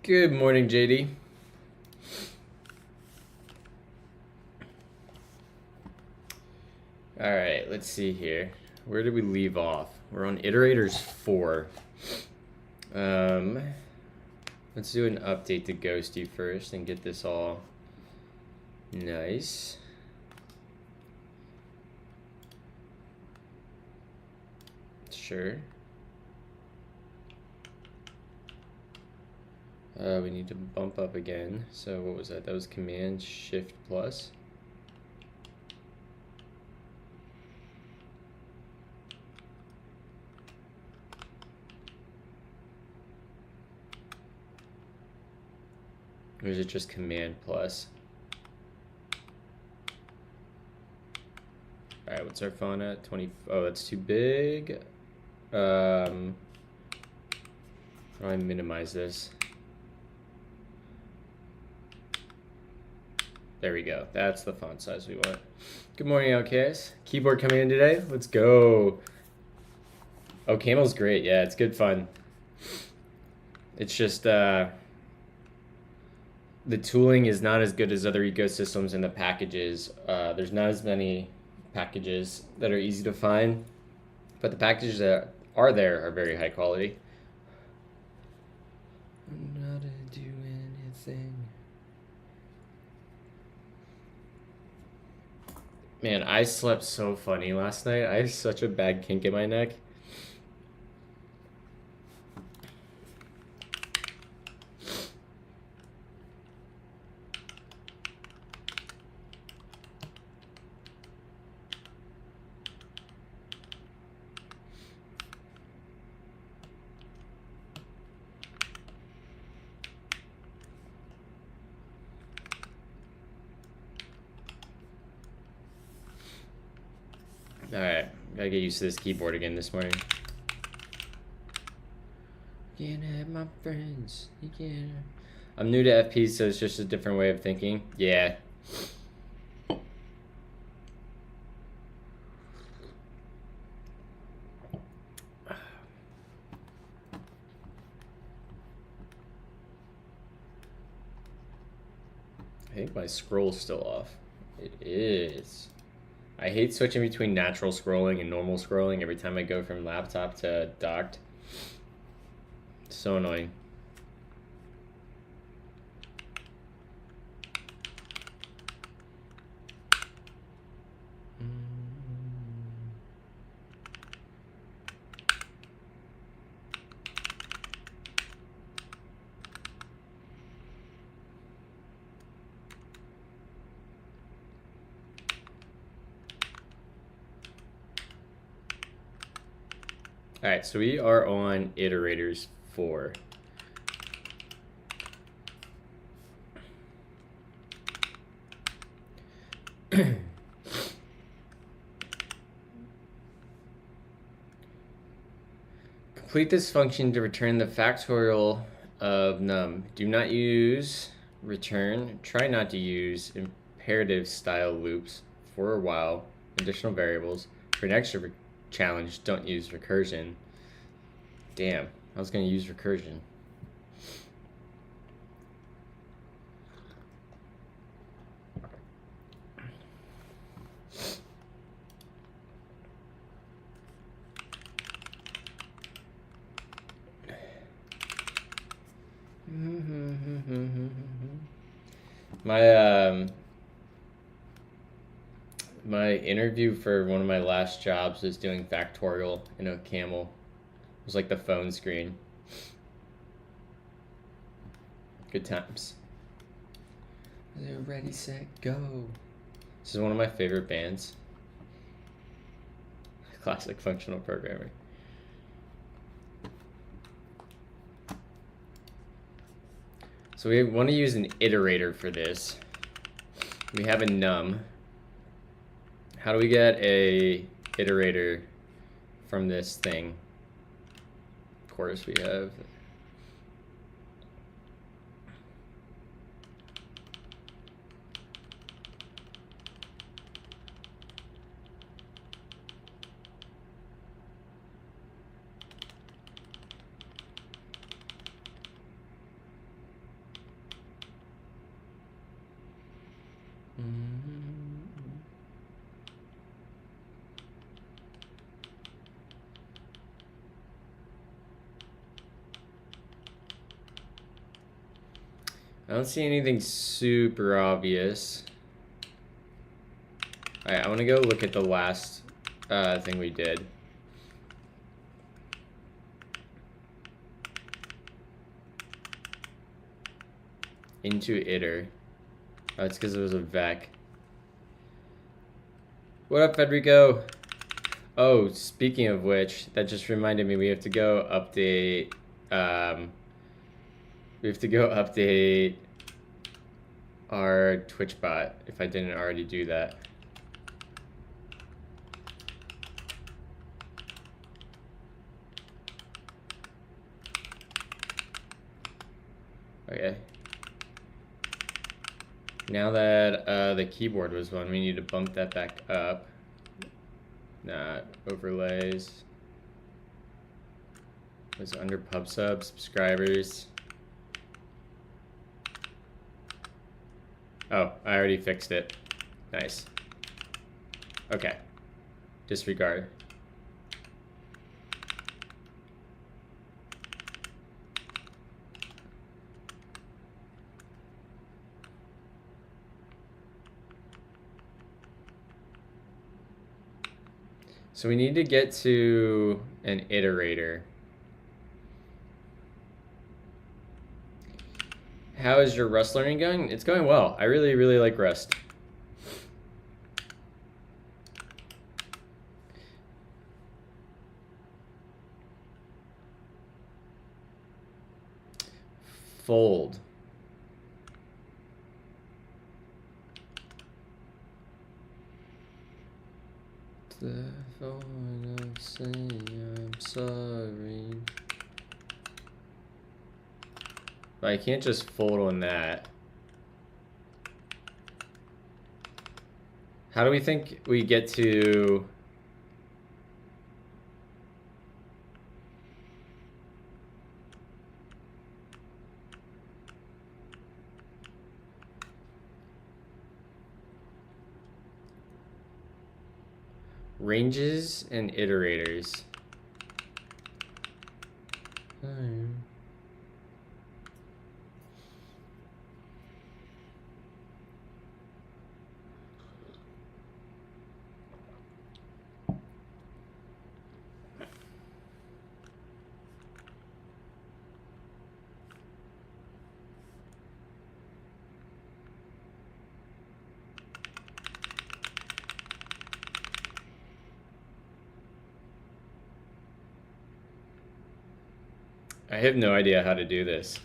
Good morning, JD. All right, let's see here. Where did we leave off? We're on iterators 4. Let's do an update to Ghosty first and get this all nice. Sure. We need to bump up again. So what was that? That was Command Shift Plus. Or is it just Command Plus? All right, what's our font at? 20. Oh, that's too big. How do I minimize this? There we go. That's the font size we want. Good morning, Outcast. Keyboard coming in today. Let's go. Oh, Camel's great. Yeah, it's good fun. It's just the tooling is not as good as other ecosystems, and the packages. There's not as many packages that are easy to find, but the packages that are there are very high quality. I'm not gonna do anything. Man, I slept so funny last night. I have such a bad kink in my neck. Alright, gotta get used to this keyboard again this morning. You can't have my friends. You can't. I'm new to FP, so it's just a different way of thinking. Yeah. I think my scroll's still off. It is. I hate switching between natural scrolling and normal scrolling every time I go from laptop to docked. It's so annoying. All right, so we are on iterators 4. Complete this function to return the factorial of num. Do not use return. Try not to use imperative style loops for a while. Additional variables. For an extra challenge, don't use recursion. Damn, I was going to use recursion. My interview for one of my last jobs was doing factorial in a camel. It was like the phone screen. Good times. Ready, set, go. This is one of my favorite bands. Classic functional programming. So we want to use an iterator for this. We have a num. How do we get a iterator from this thing? Of course we have I don't see anything super obvious. Alright, I want to go look at the last thing we did. Into iter. Oh, it's because it was a vec. What up, Federico? Oh, speaking of which, that just reminded me we have to go update. We have to go update our Twitch bot if I didn't already do that. Okay. Now that the keyboard was one, we need to bump that back up. Not overlays. It was under pub sub subscribers. Oh, I already fixed it. Nice. Okay. Disregard. So we need to get to an iterator. How is your Rust learning going? It's going well. I really, really like Rust. Fold. The phone of saying I'm sorry. But I can't just fold on that. How do we think we get to... ranges and iterators? I have no idea how to do this.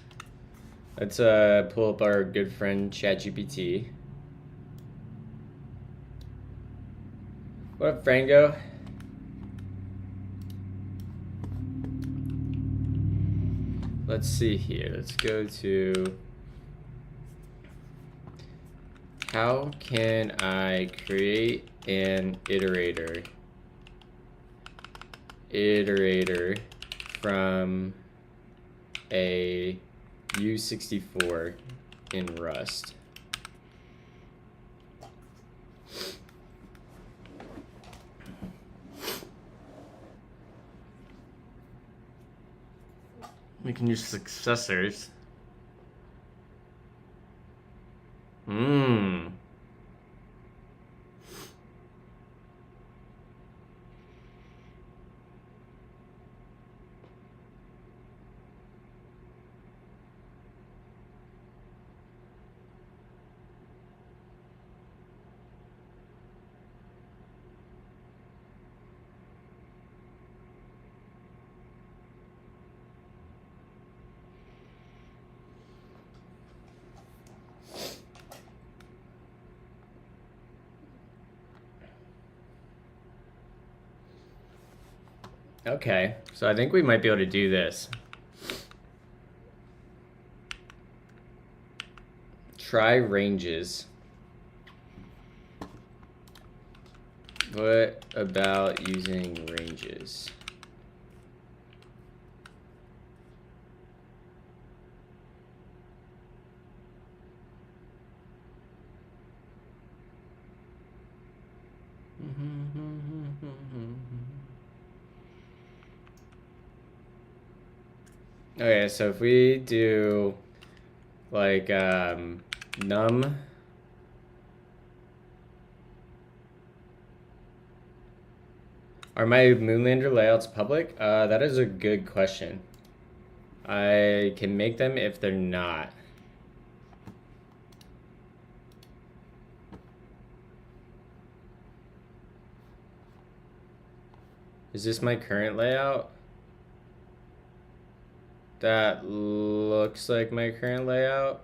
Let's pull up our good friend ChatGPT. What up, Frango? Let's see here. Let's go to how can I create an iterator from a U64 in Rust. We can use successors. Okay, so I think we might be able to do this. Try ranges. What about using ranges? Okay, so if we do like num are my Moonlander layouts public? That is a good question. I can make them if they're not. Is this my current layout? That looks like my current layout.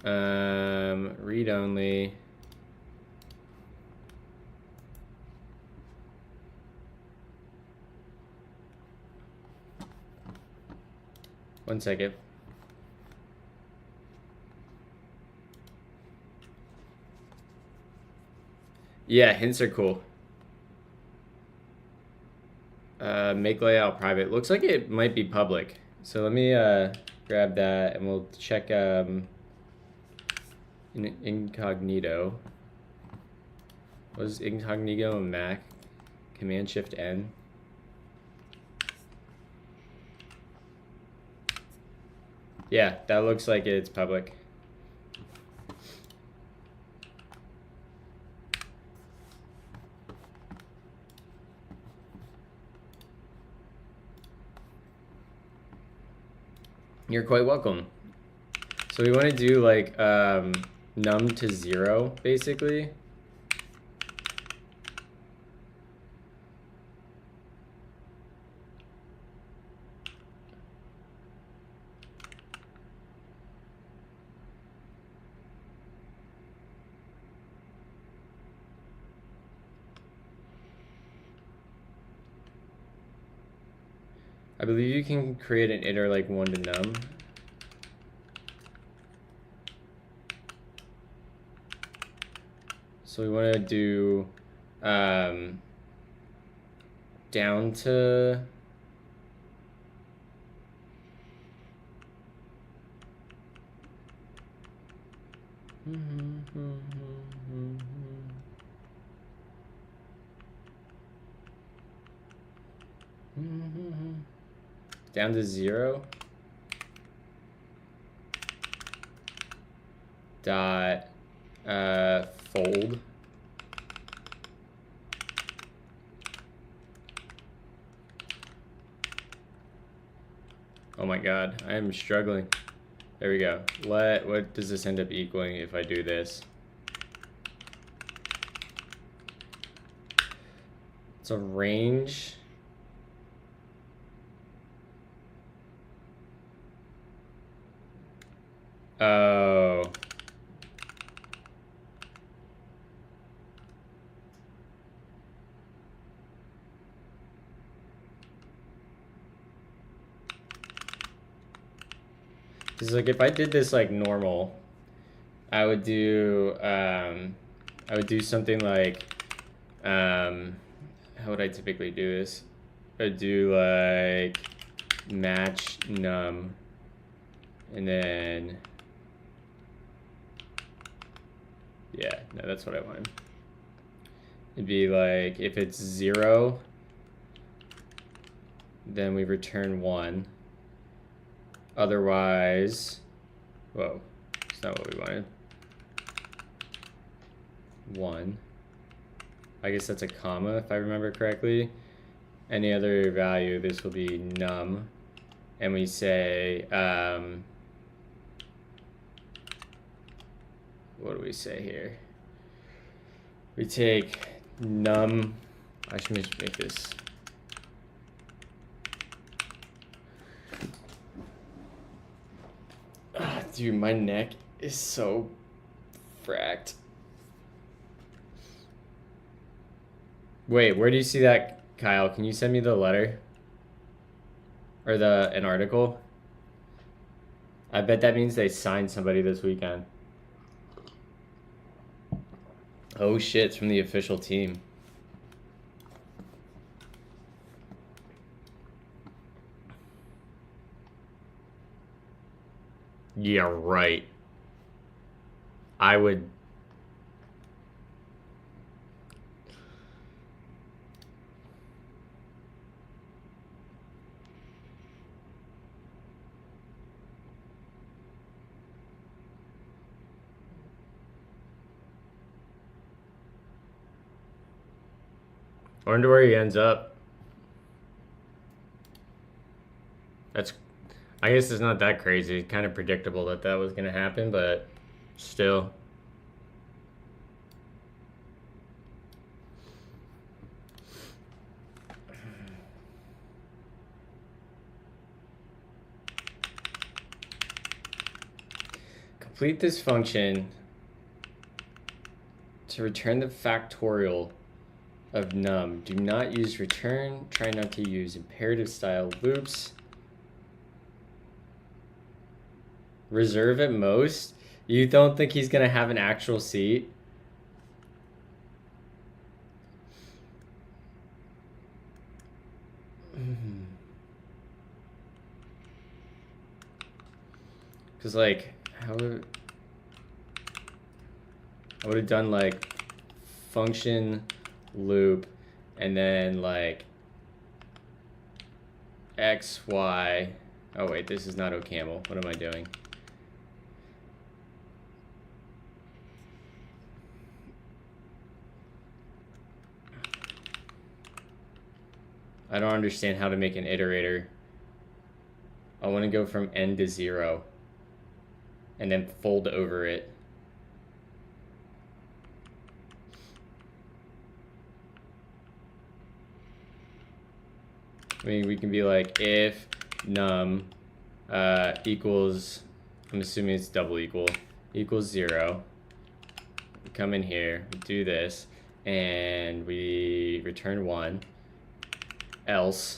Read only. One second. Yeah, hints are cool. Make layout private. Looks like it might be public. So let me grab that and we'll check in incognito. What is incognito on Mac? Command Shift N. Yeah, that looks like it's public. You're quite welcome. So we want to do like num to 0, basically. I believe you can create an iter like 1 to num. So we want to do down to down to 0 dot fold. Oh my god, I am struggling. There we go. What does this end up equaling if I do this? It's a range. Oh. Because like if I did this like normal, I would do something like how would I typically do this? I'd do like match num and then yeah, no, that's what I wanted. It'd be like if it's 0, then we return 1. Otherwise, whoa, it's not what we wanted. 1. I guess that's a comma if I remember correctly. Any other value, this will be num. And we say, what do we say here? We take num, I should make this. Dude, my neck is so fracked. Wait, where do you see that, Kyle? Can you send me the letter? Or an article? I bet that means they signed somebody this weekend. Oh shit, it's from the official team. Yeah, right. I would... I wonder where he ends up. That's... I guess it's not that crazy. Kind of predictable that that was going to happen, but still. Complete this function to return the factorial of num. Do not use return. Try not to use imperative style loops. Reserve at most. You don't think he's gonna have an actual seat? Cause like, I would have done like function loop and then like x, y. Oh wait, this is not OCaml. What am I doing? I don't understand how to make an iterator. I want to go from n to 0 and then fold over it. I mean, we can be like if num equals, I'm assuming it's double equals 0. We come in here, we do this, and we return 1. Else,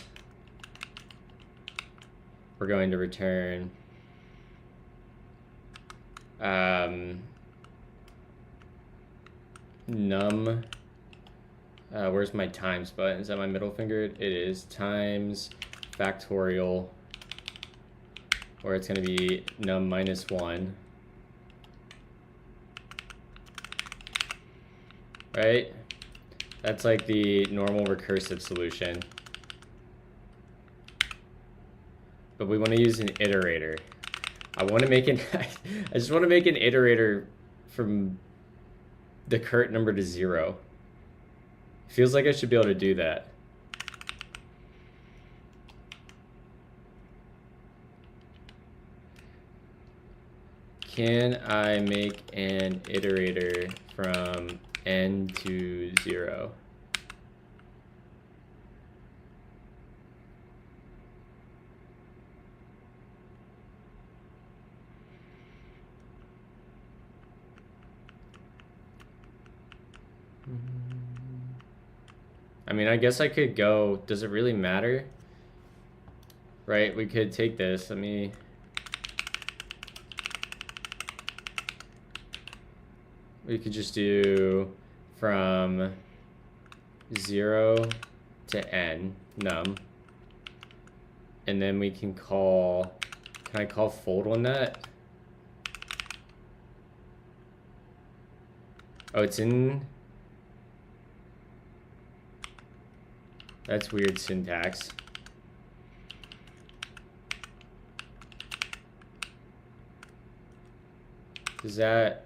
we're going to return num, where's my times button? Is that my middle finger? It is times factorial, or it's going to be num minus 1. Right? That's like the normal recursive solution. But we want to use an iterator. I want to make an I just want to make an iterator from the current number to 0. Feels like I should be able to do that. Can I make an iterator from n to 0? I mean, I guess I could go, does it really matter? Right, we could take this, we could just do from 0 to n, num. And then we can call, can I call fold on that? Oh, it's in, that's weird syntax. Is that,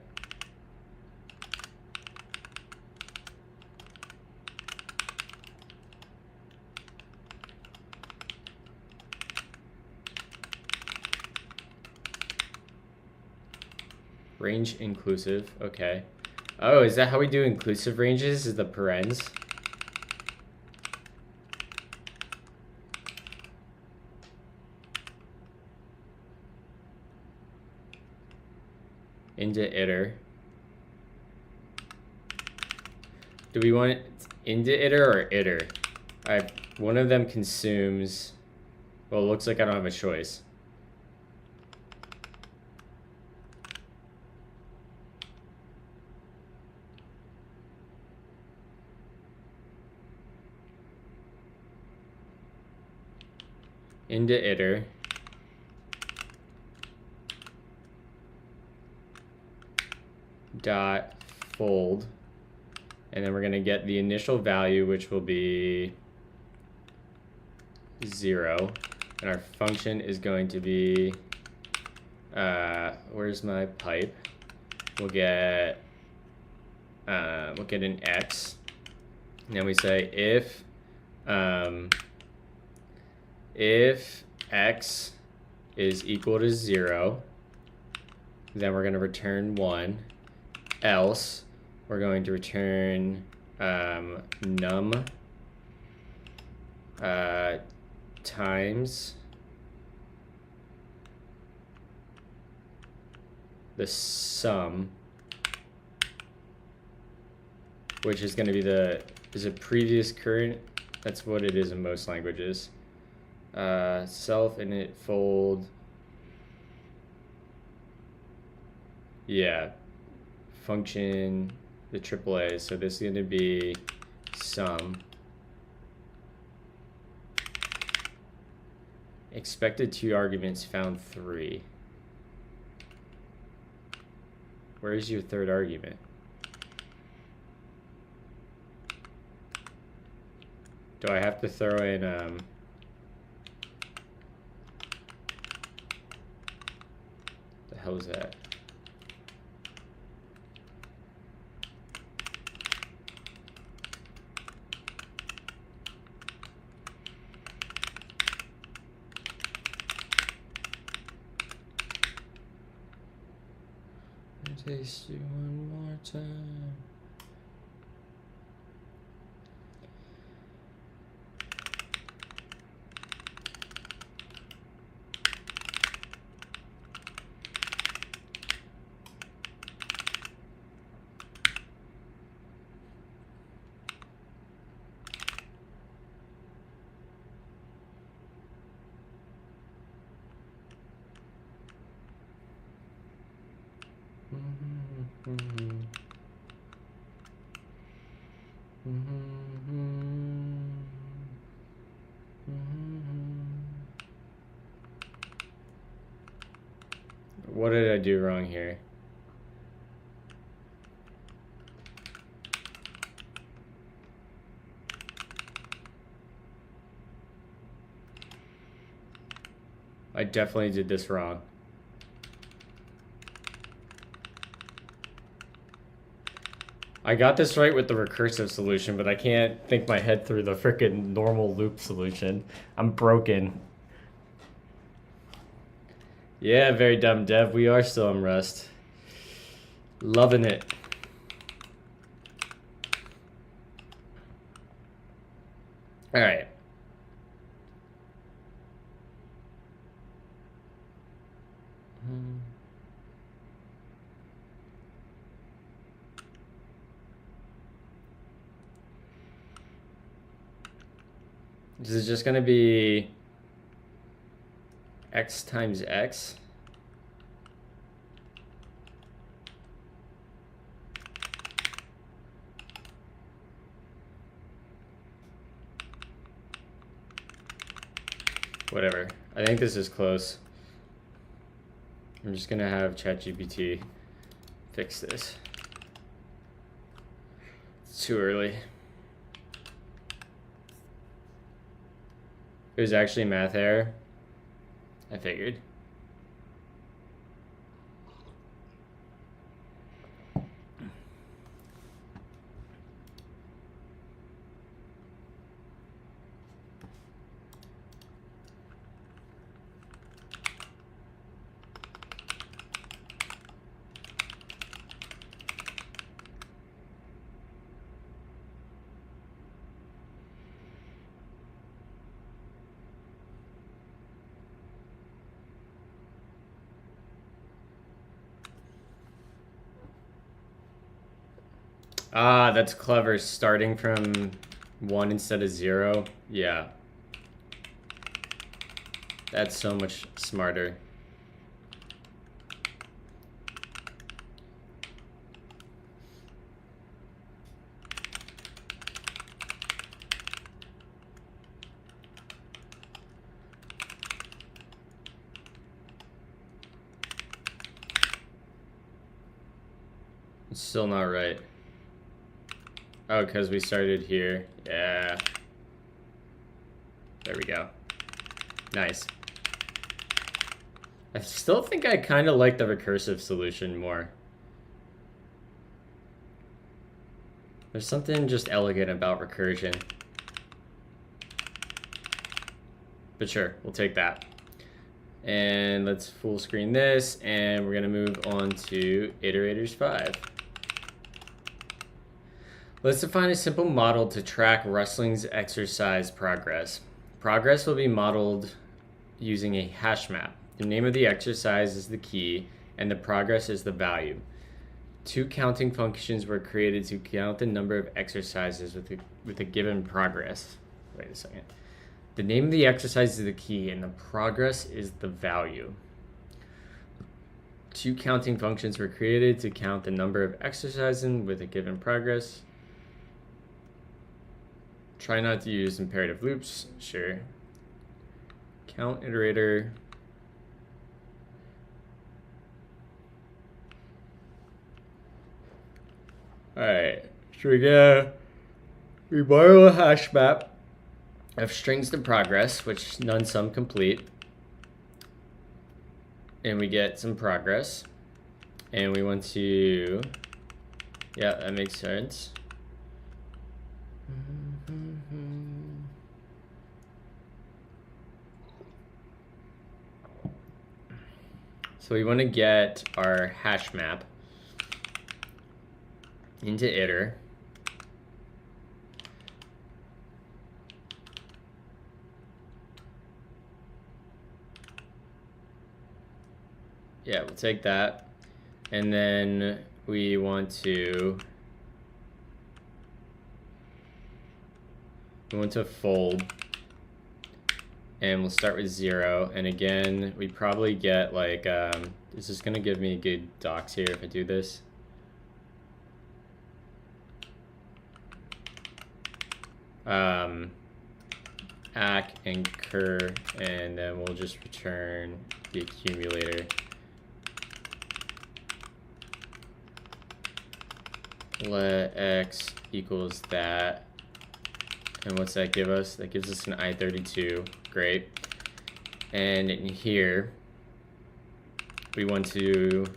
range inclusive, okay. Oh, is that how we do inclusive ranges, is the parens? Into iter. Do we want it into iter or iter? One of them consumes. Well, it looks like I don't have a choice. Into iter. Dot fold. And then we're going to get the initial value, which will be 0. And our function is going to be, where's my pipe? We'll get an x. And then we say if x is equal to 0, then we're going to return 1. Else, we're going to return num times the sum, which is going to be is a previous current. That's what it is in most languages. Self init fold. Yeah. Function, the AAA. So this is going to be sum. Expected 2 arguments, found 3. Where is your third argument? Do I have to throw in the hell is that? Taste you one more time. What did I do wrong here? I definitely did this wrong. I got this right with the recursive solution, but I can't think my head through the frickin' normal loop solution. I'm broken. Yeah, very dumb dev. We are still in Rust. Loving it. All right. This is just going to be x times x. Whatever. I think this is close. I'm just going to have ChatGPT fix this. It's too early. It was actually a math error. I figured. Ah, that's clever. Starting from 1 instead of 0. Yeah. That's so much smarter. It's still not right. Oh, because we started here. Yeah. There we go. Nice. I still think I kind of like the recursive solution more. There's something just elegant about recursion. But sure, we'll take that. And let's full screen this, and we're gonna move on to iterators 5. Let's define a simple model to track Rustling's exercise progress. Progress will be modeled using a hash map. The name of the exercise is the key, and the progress is the value. 2 counting functions were created to count the number of exercises with a given progress. Wait a second. The name of the exercise is the key, and the progress is the value. 2 counting functions were created to count the number of exercises with a given progress. Try not to use imperative loops. Sure. Count iterator. Alright, so we borrow a hash map of strings to progress, which none sum complete. And we get some progress. And we want to, yeah, that makes sense. So we want to get our hash map into iter. Yeah, we'll take that. And then we want to fold. And we'll start with 0. And again, we probably get like, this is gonna give me good docs here if I do this. Acc and cur, and then we'll just return the accumulator. Let x equals that. And what's that give us? That gives us an I32. Great. And in here, we want to,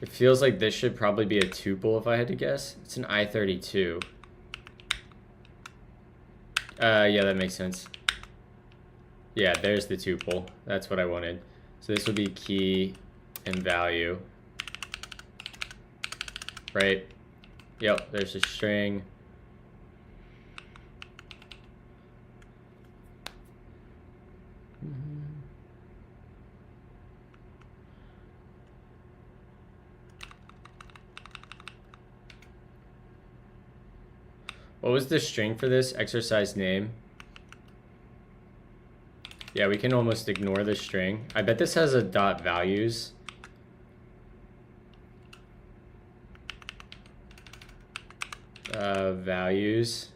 it feels like this should probably be a tuple if I had to guess. It's an I32. Yeah, that makes sense. Yeah, there's the tuple. That's what I wanted. So this will be key and value. Right? Yep, there's a string. What was the string for this exercise name? Yeah, we can almost ignore the string. I bet this has a dot values. Values.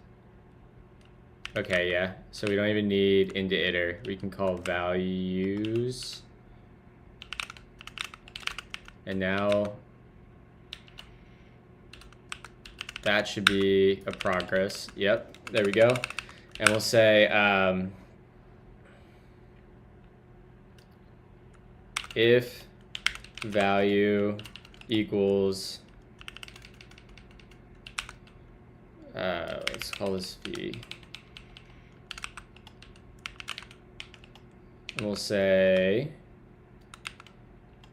Okay, yeah. So we don't even need into iter. We can call values. And now that should be a progress. Yep, there we go. And we'll say if value equals, let's call this v. And we'll say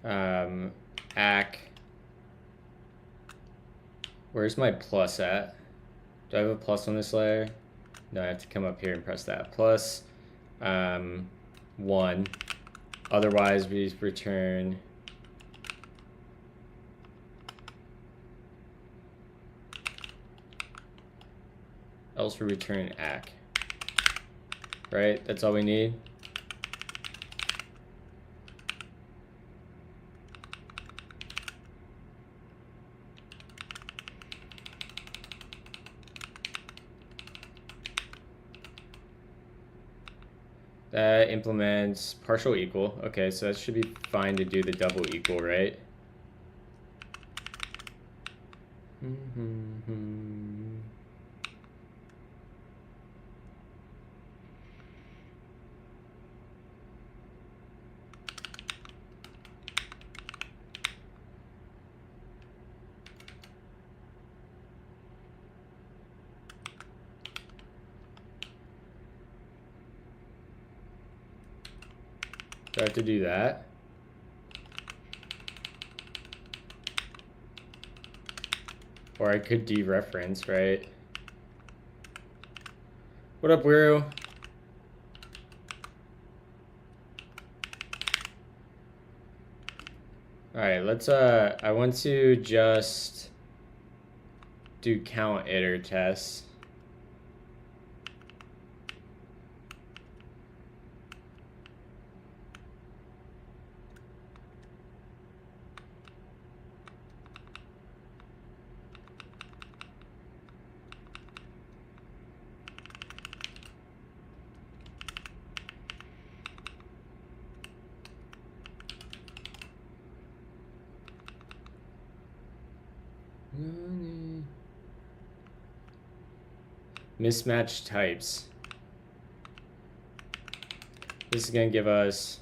acc. Where's my plus at? Do I have a plus on this layer? No, I have to come up here and press that. Plus 1. Otherwise, we return else we return ACK. Right? That's all we need. That implements partial equal. Okay, so that should be fine to do the double equal, right? Do I have to do that? Or I could dereference, right? What up, Wiru? Alright, let's I want to just do count iter tests. Mismatched types. This is going to give us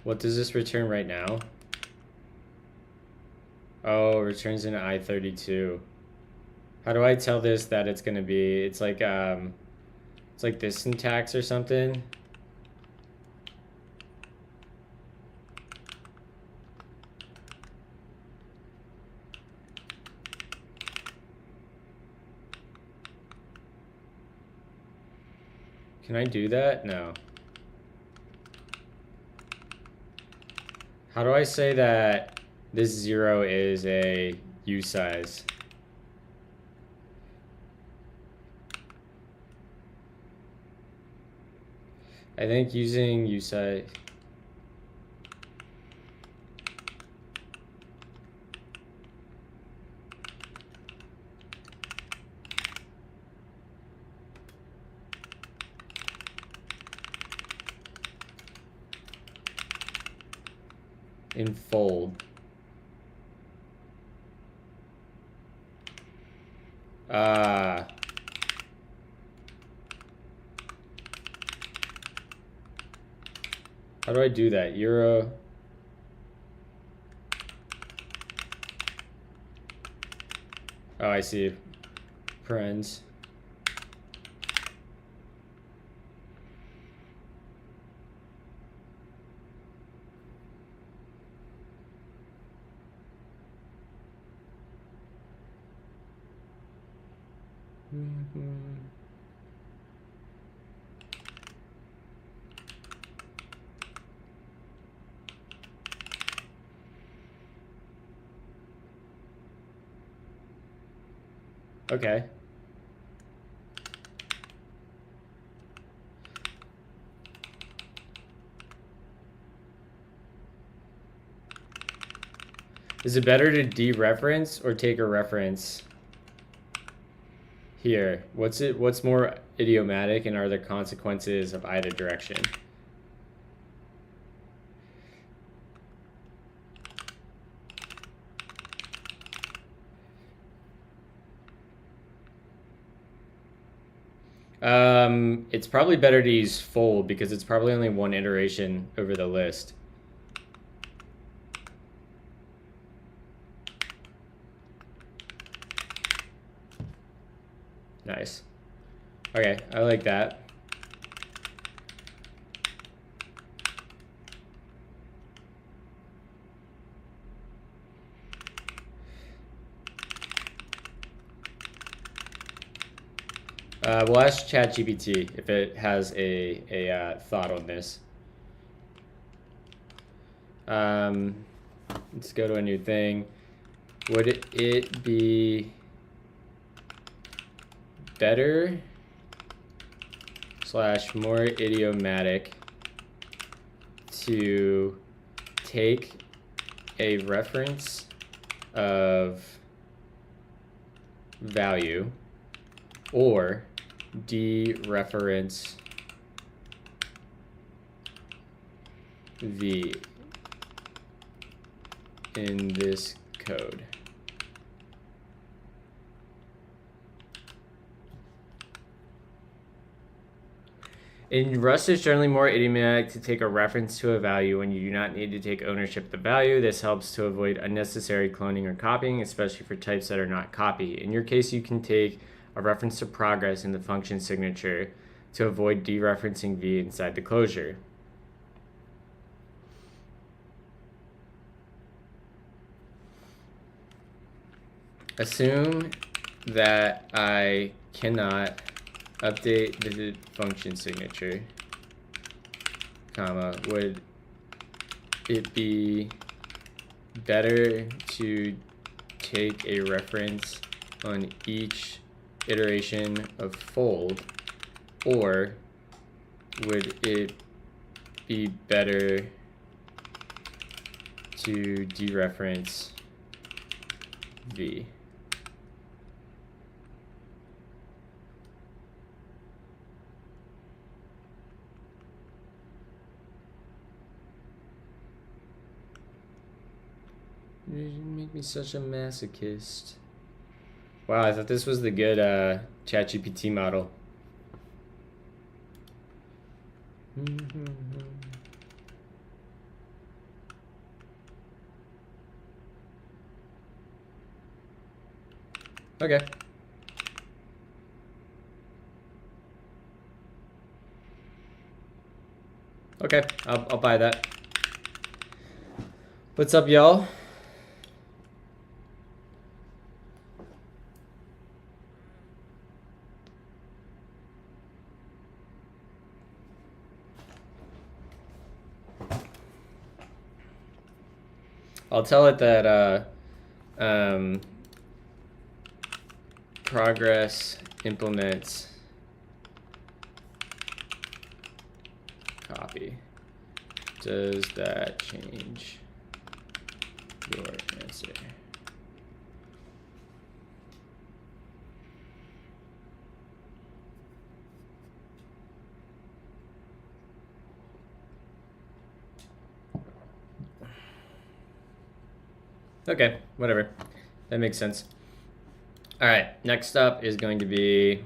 what does this return right now? Oh, it returns an I32. How do I tell this that it's gonna be? It's like this syntax or something. Can I do that? No. How do I say that this 0 is a U size? I think using U size. In fold. How do I do that? Euro. Oh, I see. Parens. Okay. Is it better to dereference or take a reference here? What's more idiomatic, and are there consequences of either direction? It's probably better to use fold because it's probably only one iteration over the list. Nice. Okay, I like that. We'll ask ChatGPT if it has a thought on this. Let's go to a new thing. Would it be better / more idiomatic to take a reference of value or dereference v in this code? In Rust, it's generally more idiomatic to take a reference to a value when you do not need to take ownership of the value. This helps to avoid unnecessary cloning or copying, especially for types that are not copy. In your case, you can take a reference to progress in the function signature to avoid dereferencing v inside the closure. Assume that I cannot update the function signature, comma, would it be better to take a reference on each iteration of fold, or would it be better to dereference v? You make me such a masochist. Wow, I thought this was the good ChatGPT model. Okay. Okay, I'll buy that. What's up, y'all? I'll tell it that progress implements copy. Does that change your answer? Okay, whatever. That makes sense. All right, next up is going to be,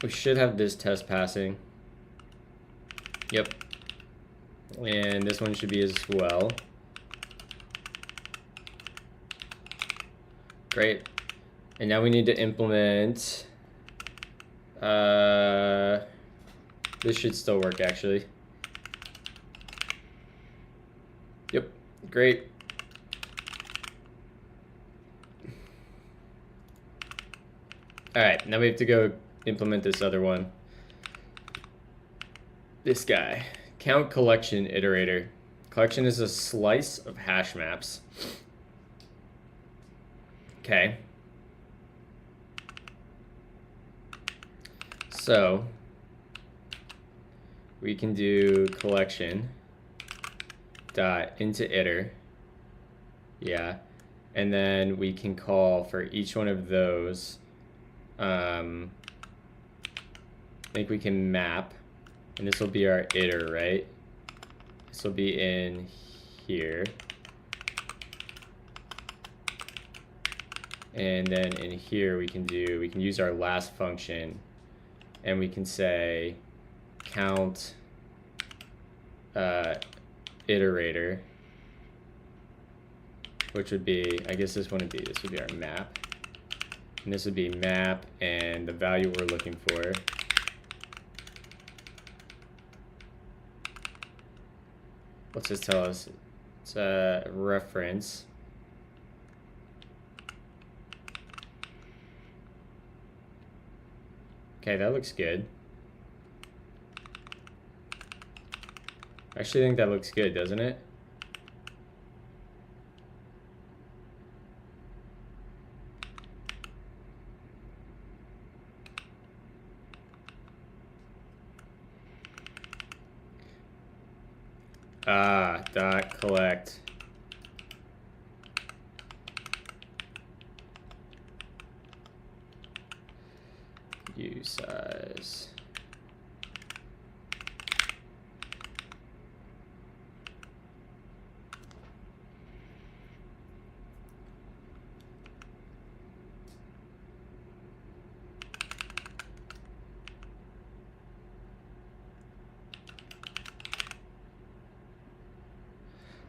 we should have this test passing. Yep. And this one should be as well. Great. And now we need to implement, this should still work actually. Yep, great. All right, now we have to go implement this other one. This guy, count collection iterator. Collection is a slice of hash maps. Okay. So we can do collection dot into iter, yeah, and then we can call for each one of those. I think we can map, and this will be our iter, right? This will be in here, and then in here we can use our last function, and we can say count iterator, which would be, I guess this wouldn't be, this would be our map, and this would be map and the value we're looking for. What's this tell us? It's a reference Okay, that looks good. I actually think that looks good, doesn't it? Dot collect. Usize.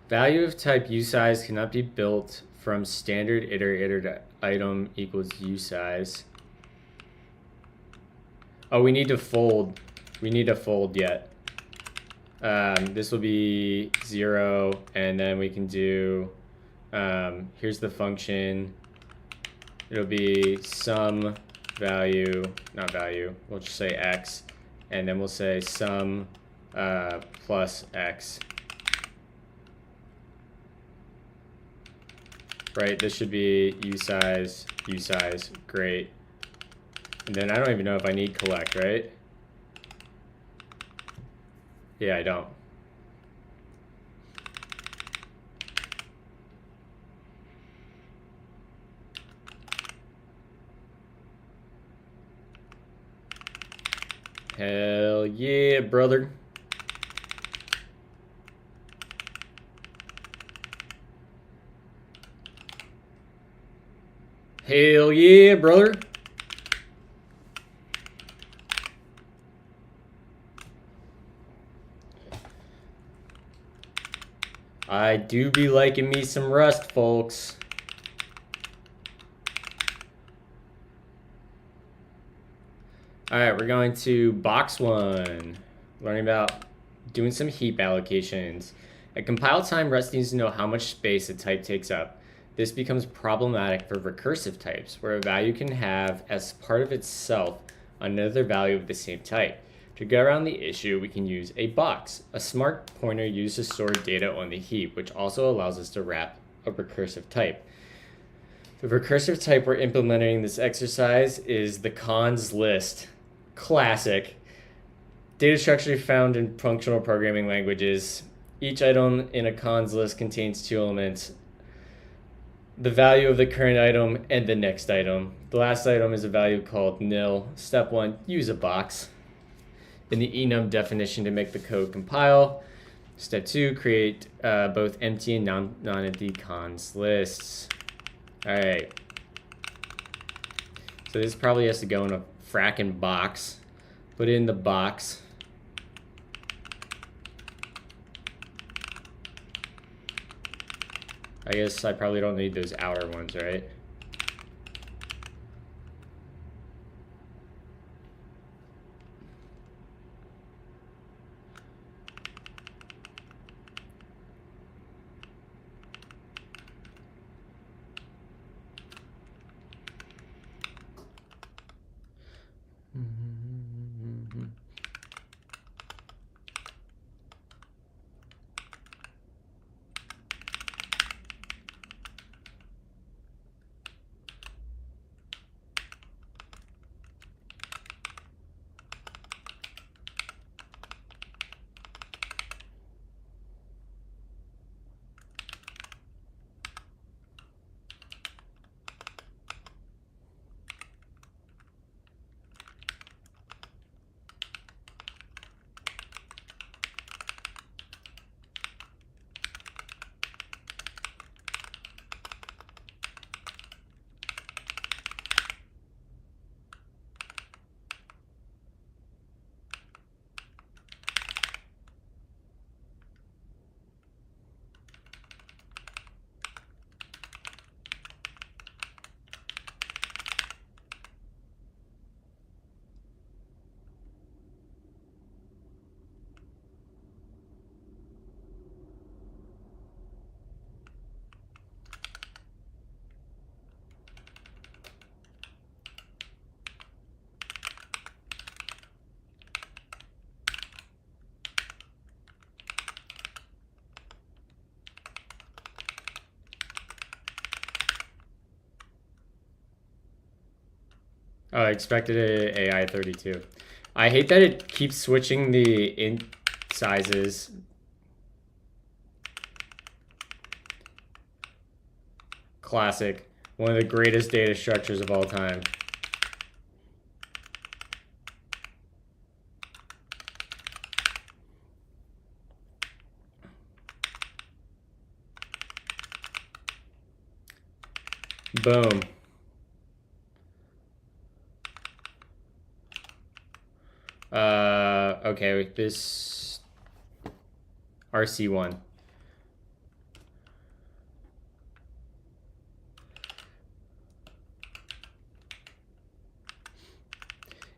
Value of type usize cannot be built from standard iter item equals usize. Oh, we need to fold. We need to fold yet. This will be 0, and then we can do, here's the function. It'll be sum value, not value, we'll just say x, and then we'll say sum plus x. Right, this should be usize, great. And then I don't even know if I need collect, right? Yeah, I don't. Hell yeah, brother. Hell yeah, brother. I do be liking me some Rust, folks. All right, we're going to box 1, learning about doing some heap allocations. At compile time, Rust needs to know how much space a type takes up. This becomes problematic for recursive types, where a value can have as part of itself another value of the same type. To get around the issue, we can use a box, a smart pointer used to store data on the heap, which also allows us to wrap a recursive type. The recursive type we're implementing in this exercise is the cons list. Classic. Data structure found in functional programming languages. Each item in a cons list contains 2 elements: the value of the current item and the next item. The last item is a value called nil. Step 1, use a box in the enum definition to make the code compile. Step 2, create both empty and non-empty cons lists. All right. So this probably has to go in a fracking box. Put it in the box. I guess I probably don't need those outer ones, right? Oh, I expected a AI 32. I hate that it keeps switching the int sizes. Classic. One of the greatest data structures of all time. Boom. Okay, with this RC1.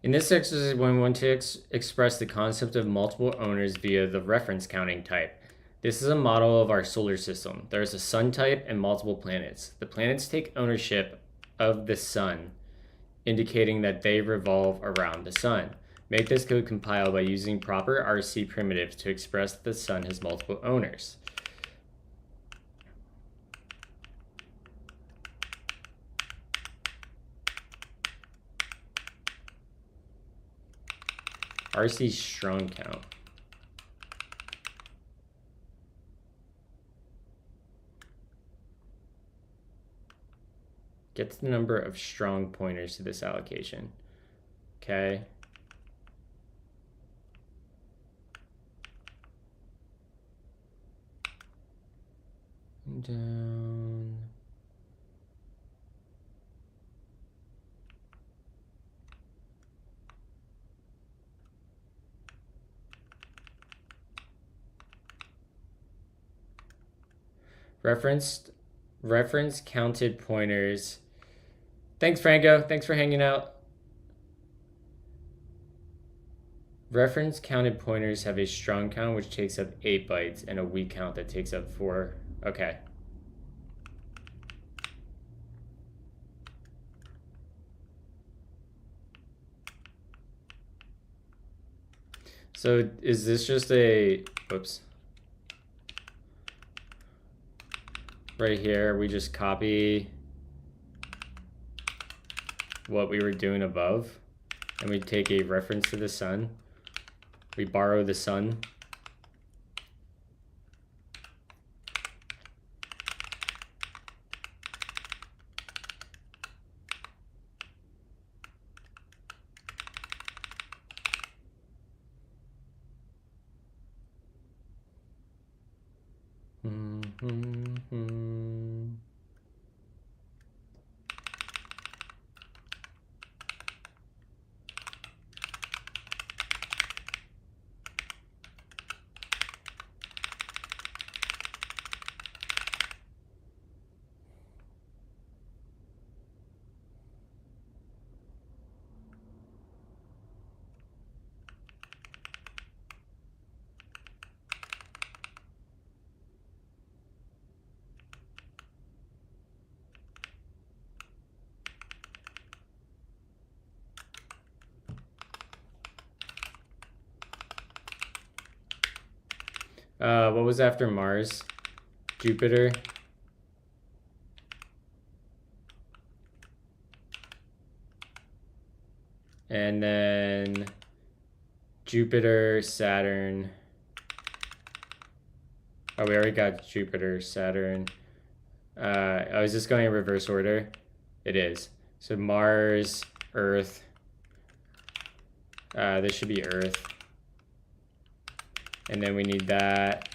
In this exercise, we want to express the concept of multiple owners via the reference counting type. This is a model of our solar system. There is a sun type and multiple planets. The planets take ownership of the sun, indicating that they revolve around the sun. Make this code compile by using proper RC primitives to express that the sun has multiple owners. RC strong count. Gets the number of strong pointers to this allocation. Okay. Down. Reference counted pointers. Thanks, Franco. Thanks for hanging out. Reference counted pointers have a strong count, which takes up 8 bytes, and a weak count that takes up 4. Okay. So is this just a, whoops. Right here, we just copy what we were doing above, and we take a reference to the sun. We borrow the sun. What was after Mars? Jupiter. And then Jupiter, Saturn. Oh, we already got Jupiter, Saturn. Oh, is this going in reverse order? It is. So Mars, Earth. This should be Earth. And then we need that.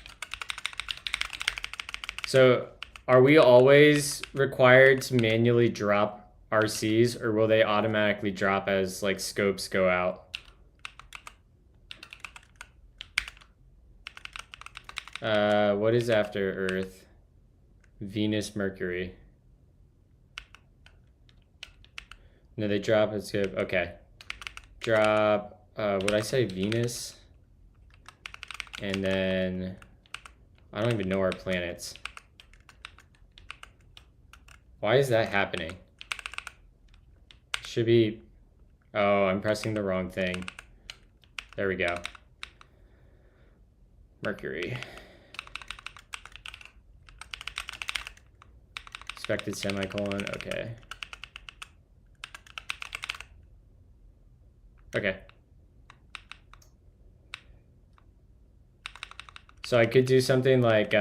So are we always required to manually drop RCs, or will they automatically drop as like scopes go out? What is after Earth? Venus, Mercury. No, they drop a scope. Okay. Drop, would I say Venus? And then, I don't even know our planets. Why is that happening? Should be, oh, I'm pressing the wrong thing. There we go. Mercury. Expected semicolon, okay. Okay. So I could do something like,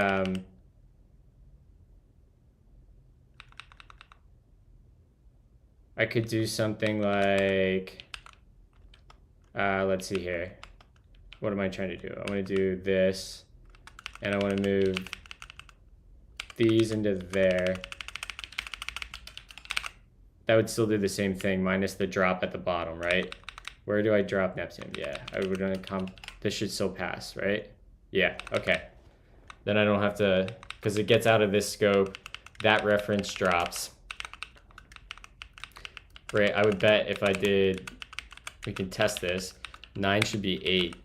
I could do something like, let's see here. What am I trying to do? I want to do this, and I want to move these into there. That would still do the same thing, minus the drop at the bottom, right? Where do I drop Neptune? Yeah, I would want to this should still pass, right? Yeah, okay. Then I don't have to, because it gets out of this scope, that reference drops. Right, I would bet if I did, we can test this, 9 should be 8.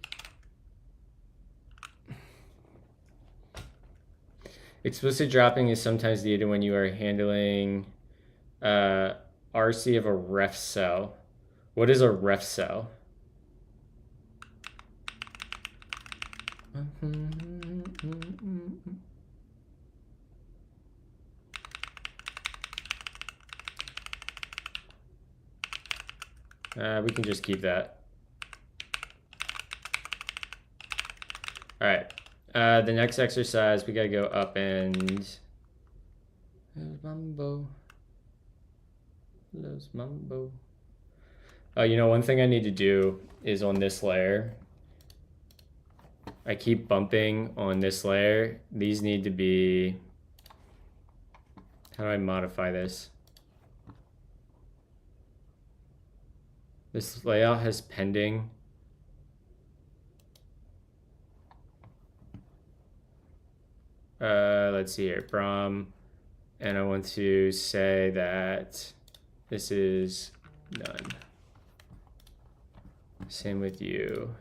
Explicit dropping is sometimes needed when you are handling RC of a ref cell. What is a ref cell? We can just keep that. All right. The next exercise, we gotta go up and Los Mambo. Oh, you know, one thing I need to do is on this layer. I keep bumping on this layer. These need to be. How do I modify this? This layout has pending. Let's see here, Brom, and I want to say that this is none. Same with you.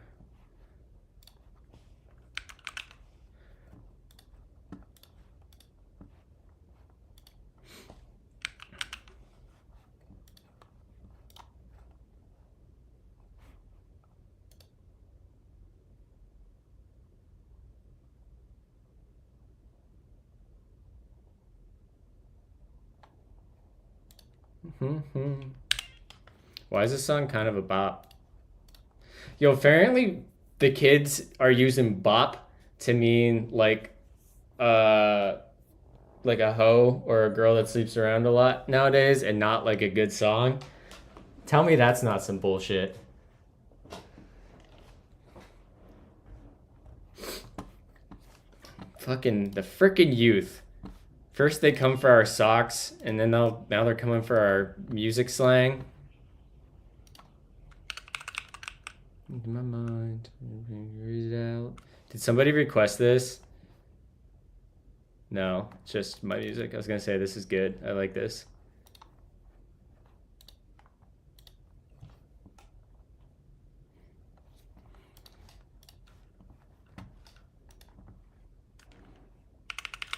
Why is this song kind of a bop? Yo, apparently the kids are using bop to mean like a hoe or a girl that sleeps around a lot nowadays, and not like a good song. Tell me that's not some bullshit. Fucking the frickin' youth. First they come for our socks, and then now they're coming for our music slang. Into my mind, read it out. Did somebody request this? No, it's just my music. I was gonna say this is good. I like this.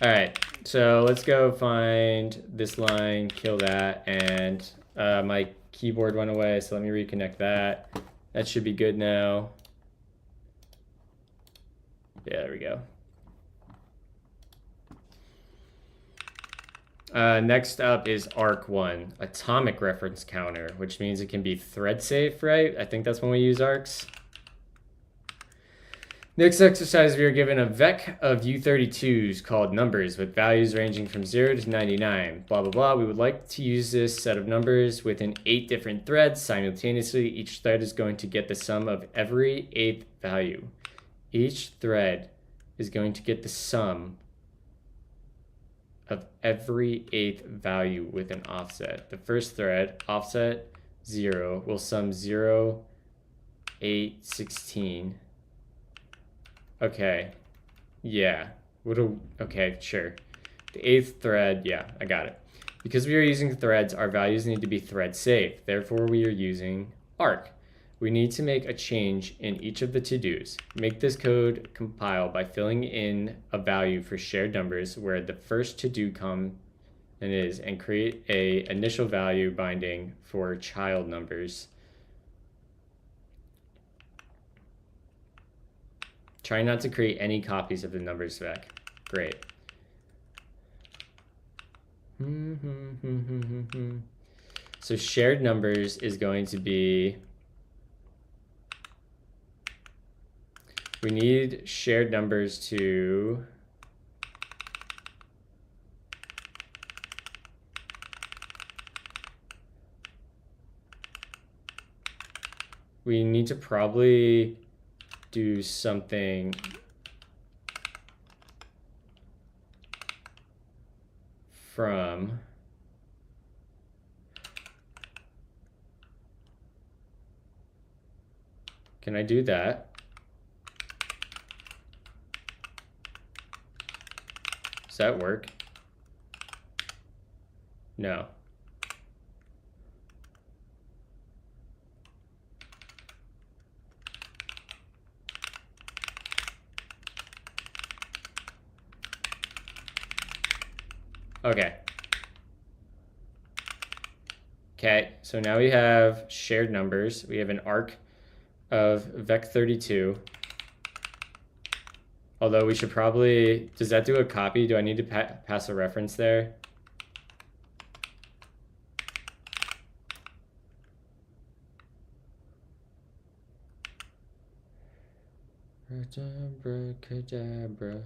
All right, so let's go find this line, kill that, and my keyboard went away, so let me reconnect that. That should be good now. Yeah, there we go. Next up is arc1, atomic reference counter, which means it can be thread safe, right? I think that's when we use arcs. Next exercise, we are given a vec of U32s called numbers with values ranging from 0 to 99, blah, blah, blah. We would like to use this set of numbers within 8 different threads simultaneously. Each thread is going to get the sum of every 8th value. Each thread is going to get the sum of every 8th value with an offset. The first thread, offset 0, will sum 0, 8, 16. Okay, yeah, okay, sure. The 8th thread, yeah, I got it. Because we are using threads, our values need to be thread safe. Therefore, we are using arc. We need to make a change in each of the to-dos. Make this code compile by filling in a value for shared numbers where the first to-do comes and is, and create a initial value binding for child numbers. Try not to create any copies of the numbers vec. Great. So shared numbers is going to be We need shared numbers to we need to probably do something from can I do that? Does that work? No. Okay. Okay, so now we have shared numbers. We have an arc of vec32. Although we should probably, does that do a copy? Do I need to pass a reference there? Abracadabra. Abracadabra.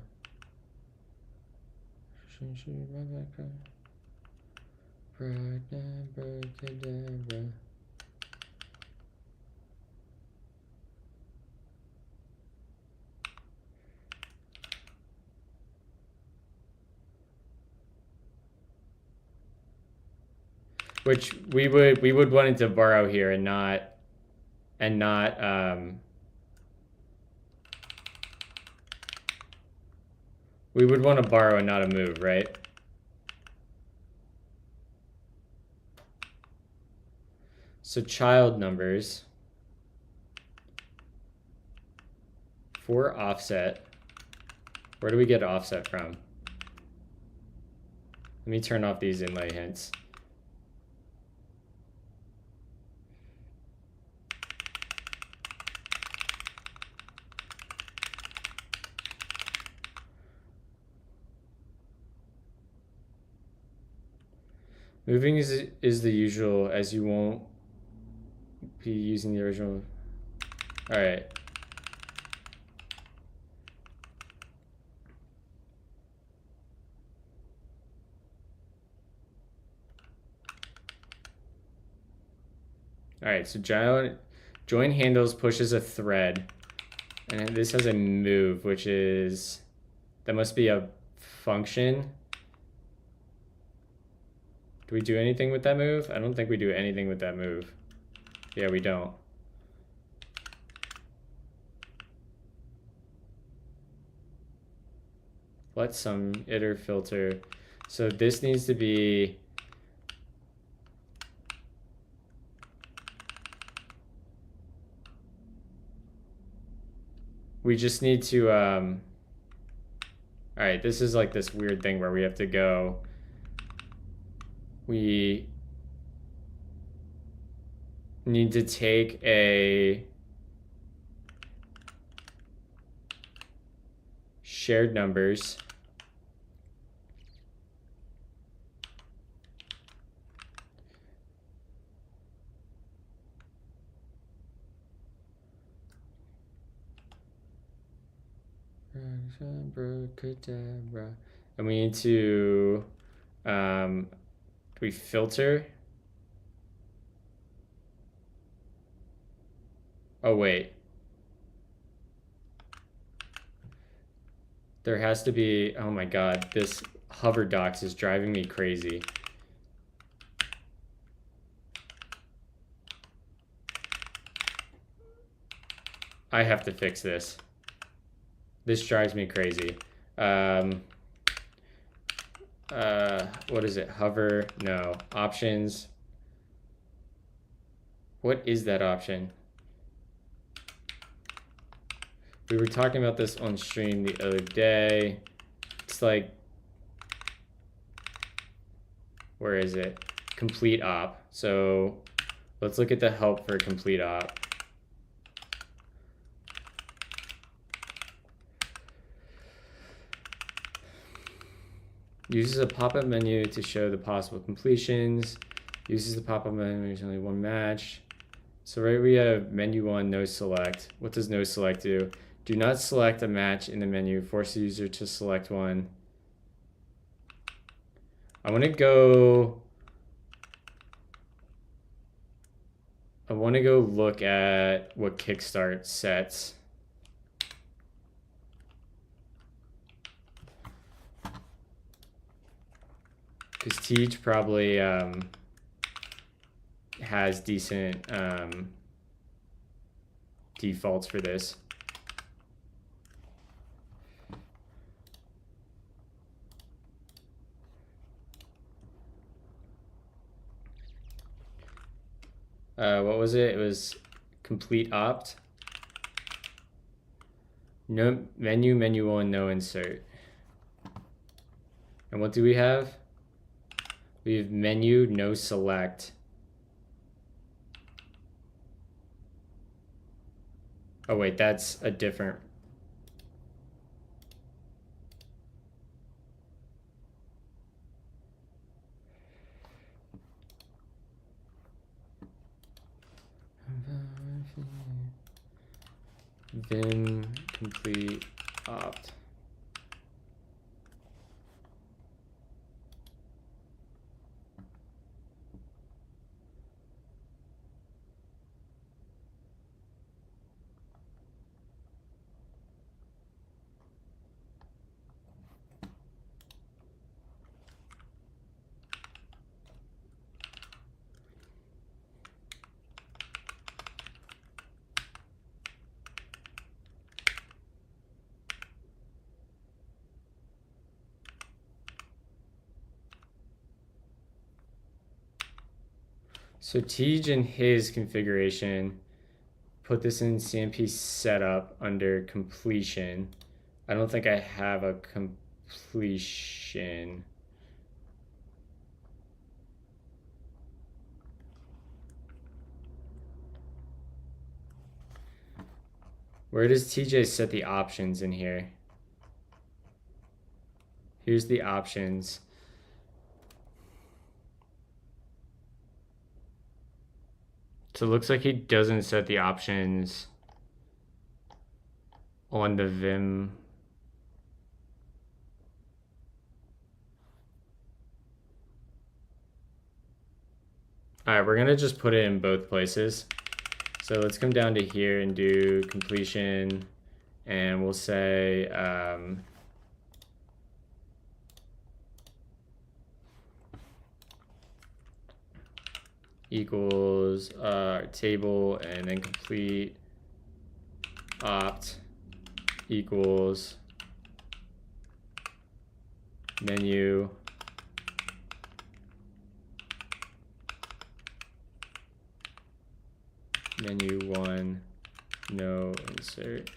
Which we would want it to borrow here and not we would want to borrow and not a move, right? So child numbers for offset. Where do we get offset from? Let me turn off these inlay hints. Moving is the usual, as you won't be using the original. All right. All right, so join handles pushes a thread, and this has a move, which is, that must be a function. Do we do anything with that move? I don't think we do anything with that move. Yeah, we don't. Let some iter filter. So this needs to be we just need to all right, this is like this weird thing where we have to go, we need to take a shared numbers and we need to we filter. Oh wait, there has to be, oh my god, this hover docs is driving me crazy. I have to fix this. This drives me crazy. What is it? Hover? No. Options. What is that option? We were talking about this on stream the other day. It's like, where is it? Complete op. So let's look at the help for complete op. Uses a pop-up menu to show the possible completions. Uses the pop-up menu, there's only one match. So right, we have menu one, no select. What does no select do? Do not select a match in the menu. Force the user to select one. I want to go look at what Kickstart sets. Because Teach probably has decent defaults for this. What was it? It was complete opt. No menu, menu one, no insert. And what do we have? We have menu, no select. Oh wait, that's a different. Vim complete opt. So Tej in his configuration put this in CMP setup under completion. I don't think I have a completion. Where does TJ set the options in here? Here's the options. So it looks like he doesn't set the options on the Vim. All right, we're gonna just put it in both places. So let's come down to here and do completion, and we'll say equals table, and then complete opt equals menu menu one, no insert.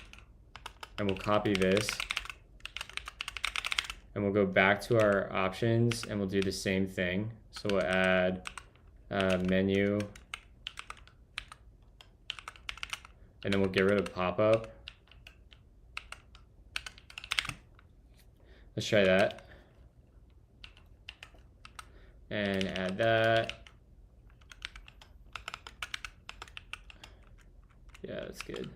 And we'll copy this, and we'll go back to our options, and we'll do the same thing. So we'll add menu, and then we'll get rid of pop-up. Let's try that. And add that. Yeah, that's good.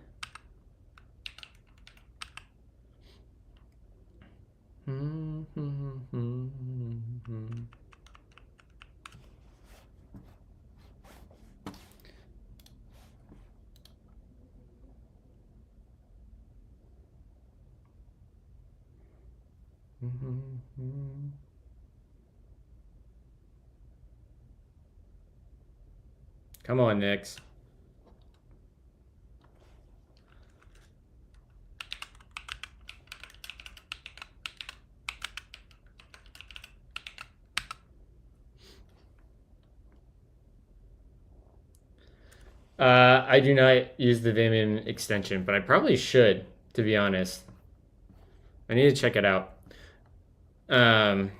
Come on, Nix. I do not use the Vim extension, but I probably should, to be honest. I need to check it out. I'm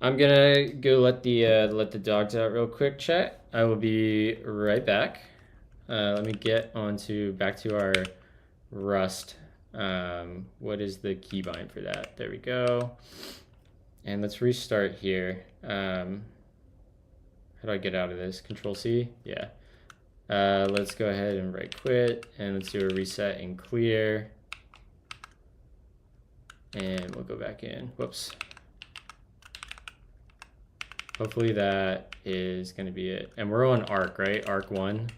gonna go let the dogs out real quick, chat. I will be right back. Let me get back to our Rust. What is the keybind for that? There we go. And let's restart here. How do I get out of this? Control C? Yeah. Let's go ahead and right quit, and let's do a reset and clear. And we'll go back in. Whoops. Hopefully that is going to be it. And we're on arc, right? Arc 1.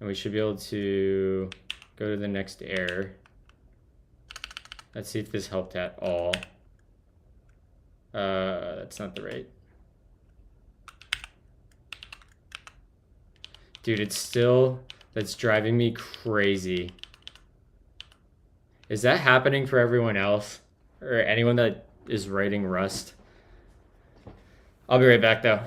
And we should be able to go to the next error. Let's see if this helped at all. That's not the right. Dude, that's driving me crazy. Is that happening for everyone else? Or anyone that is writing Rust? I'll be right back though.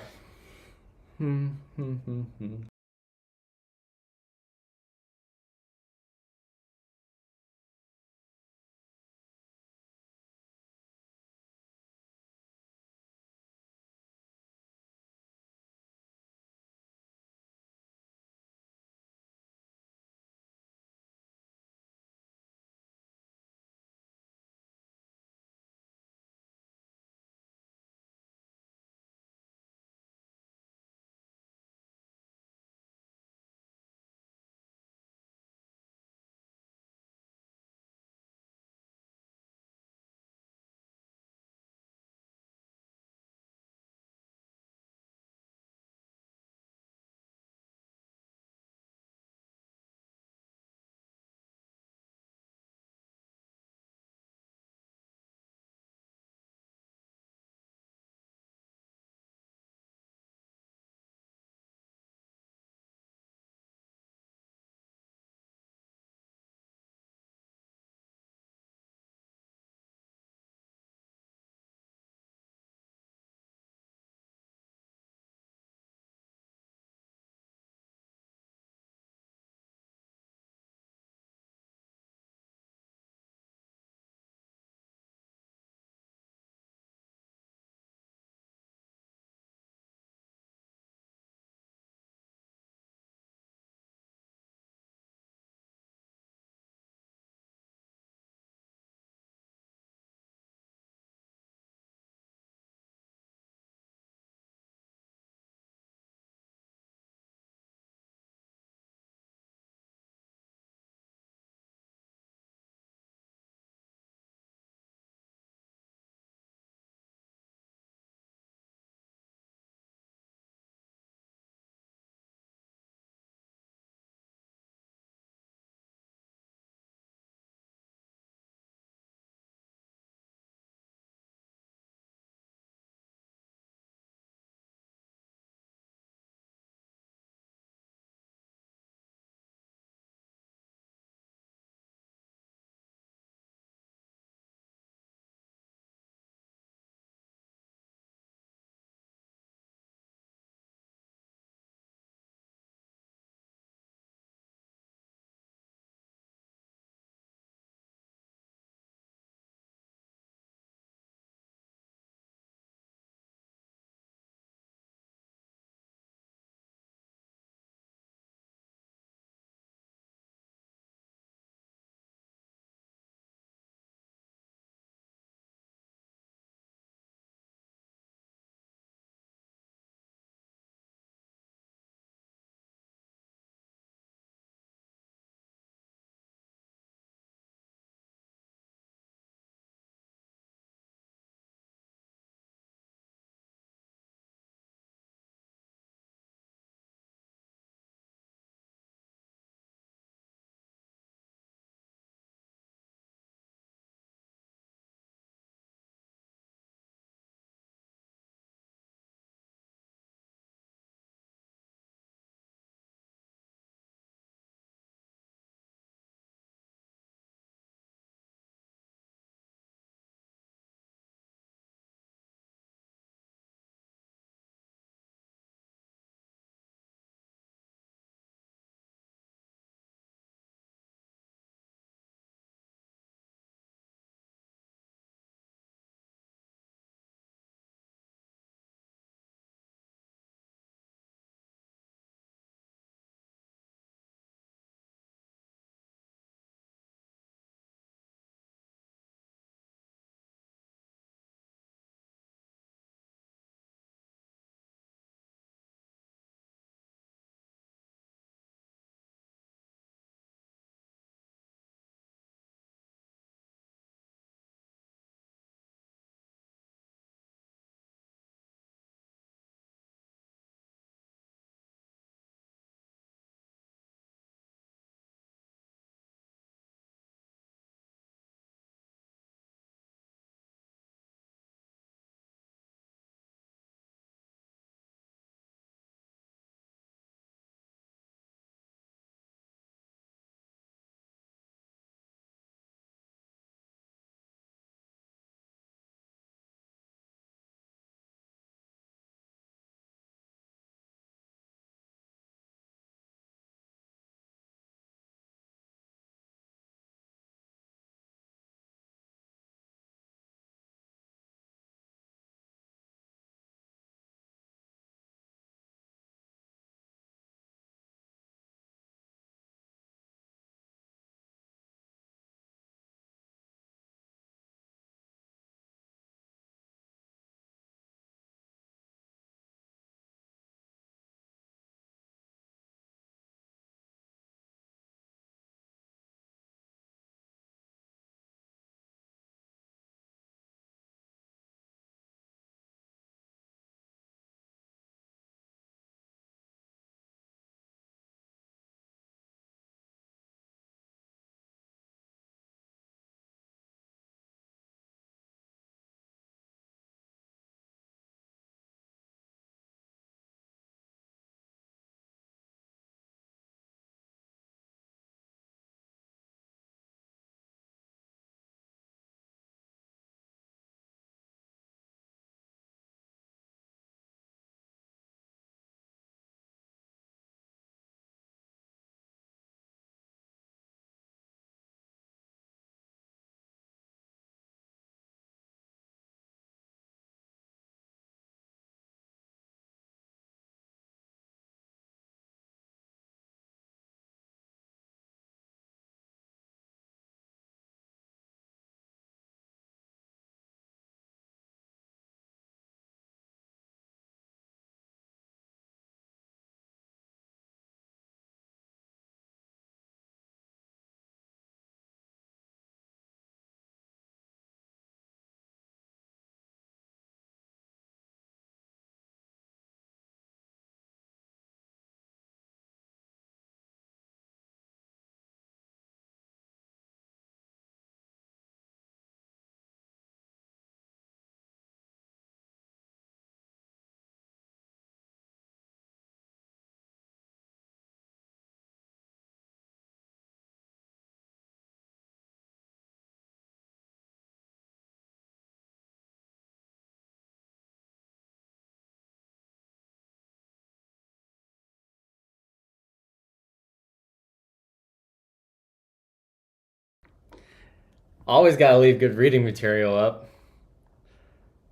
Always gotta leave good reading material up.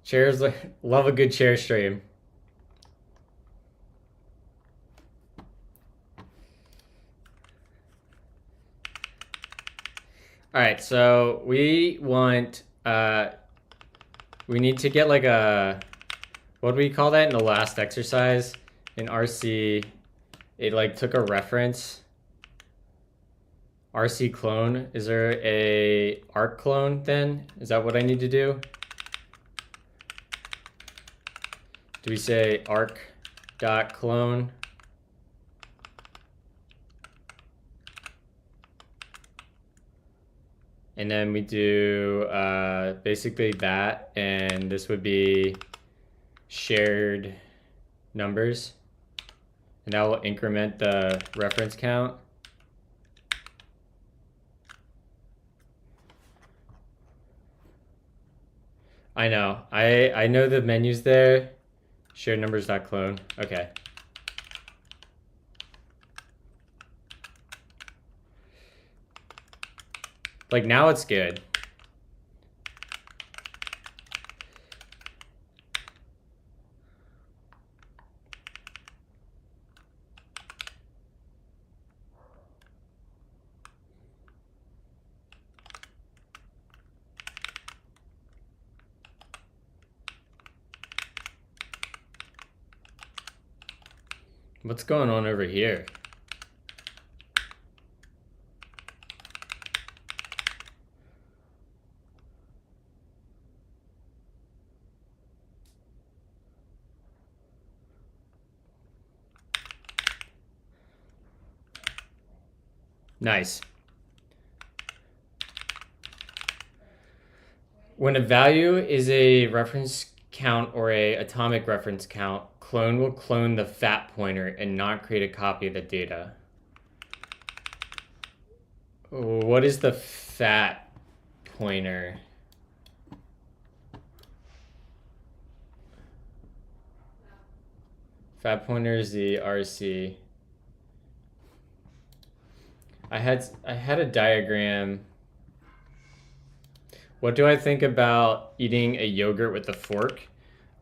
Chairs, love a good chair stream. All right, so we want, we need to get like a, what do we call that in the last exercise? In RC, it like took a reference. RC clone, is there a arc clone then? Is that what I need to do? Do we say arc dot clone? And then we do basically that, and this would be shared numbers. And that will increment the reference count. I know. I know the menus there. Shared numbers.clone. Okay. Like now it's good. What's going on over here? Nice. When a value is a reference count or a atomic reference count, clone will clone the fat pointer and not create a copy of the data. What is the fat pointer? Fat pointer is the RC. I had a diagram. What do I think about eating a yogurt with a fork?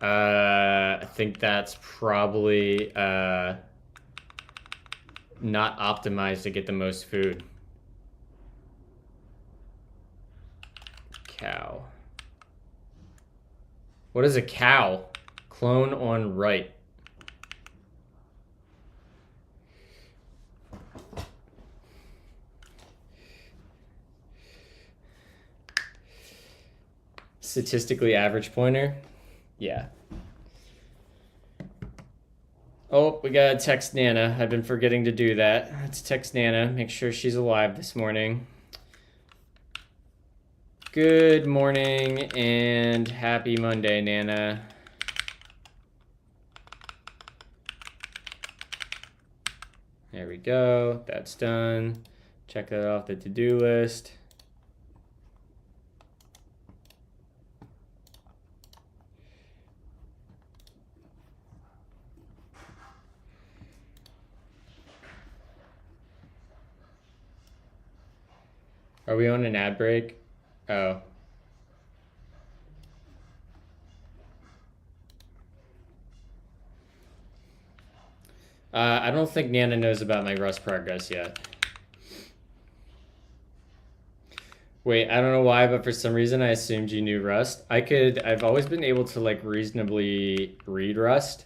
I think that's probably not optimized to get the most food. Cow. What is a cow? Clone on right. Statistically average pointer. Yeah. Oh, we gotta text Nana. I've been forgetting to do that. Let's text Nana, make sure she's alive this morning. Good morning and happy Monday, Nana. There we go. That's done. Check that off the to-do list. Are we on an ad break? Oh. I don't think Nana knows about my Rust progress yet. Wait, I don't know why, but for some reason I assumed you knew Rust. I've always been able to like reasonably read Rust.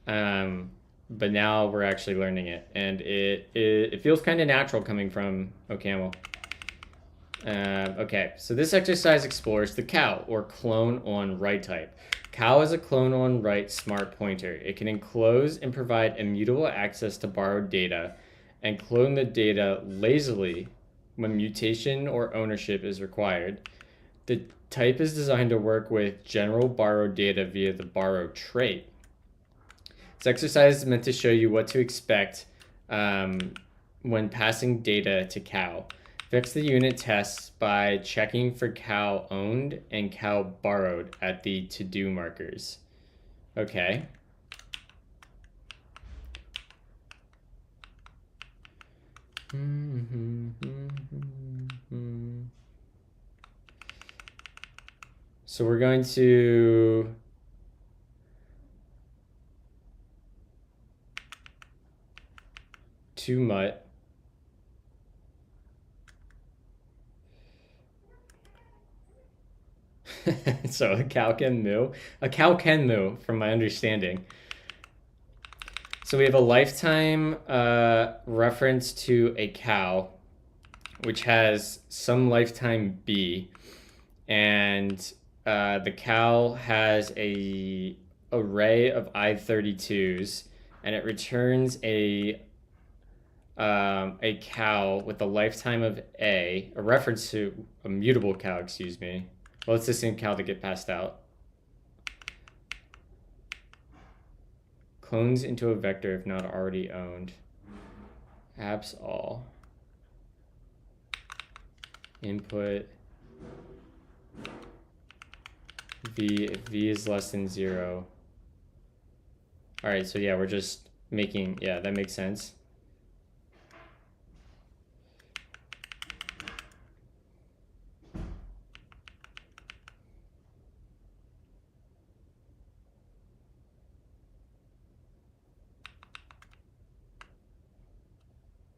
But now we're actually learning it, and it feels kind of natural coming from OCaml. Okay, so this exercise explores the cow, or clone on write type. Cow is a clone on write smart pointer. It can enclose and provide immutable access to borrowed data and clone the data lazily when mutation or ownership is required. The type is designed to work with general borrowed data via the borrow trait. This exercise is meant to show you what to expect when passing data to cow. Fix the unit tests by checking for cow owned and cow borrowed at the to-do markers. Okay. So we're going to mutt. So a cow can moo. A cow can moo, from my understanding. So we have a lifetime reference to a cow, which has some lifetime B, and the cow has a array of I-32s, and it returns a cow with a lifetime of A, a reference to a mutable cow, excuse me. Well, it's the same cow that get passed out. Clones into a vector if not already owned. Abs all. Input v, if v is less than 0. All right, so yeah, we're just making, yeah, that makes sense.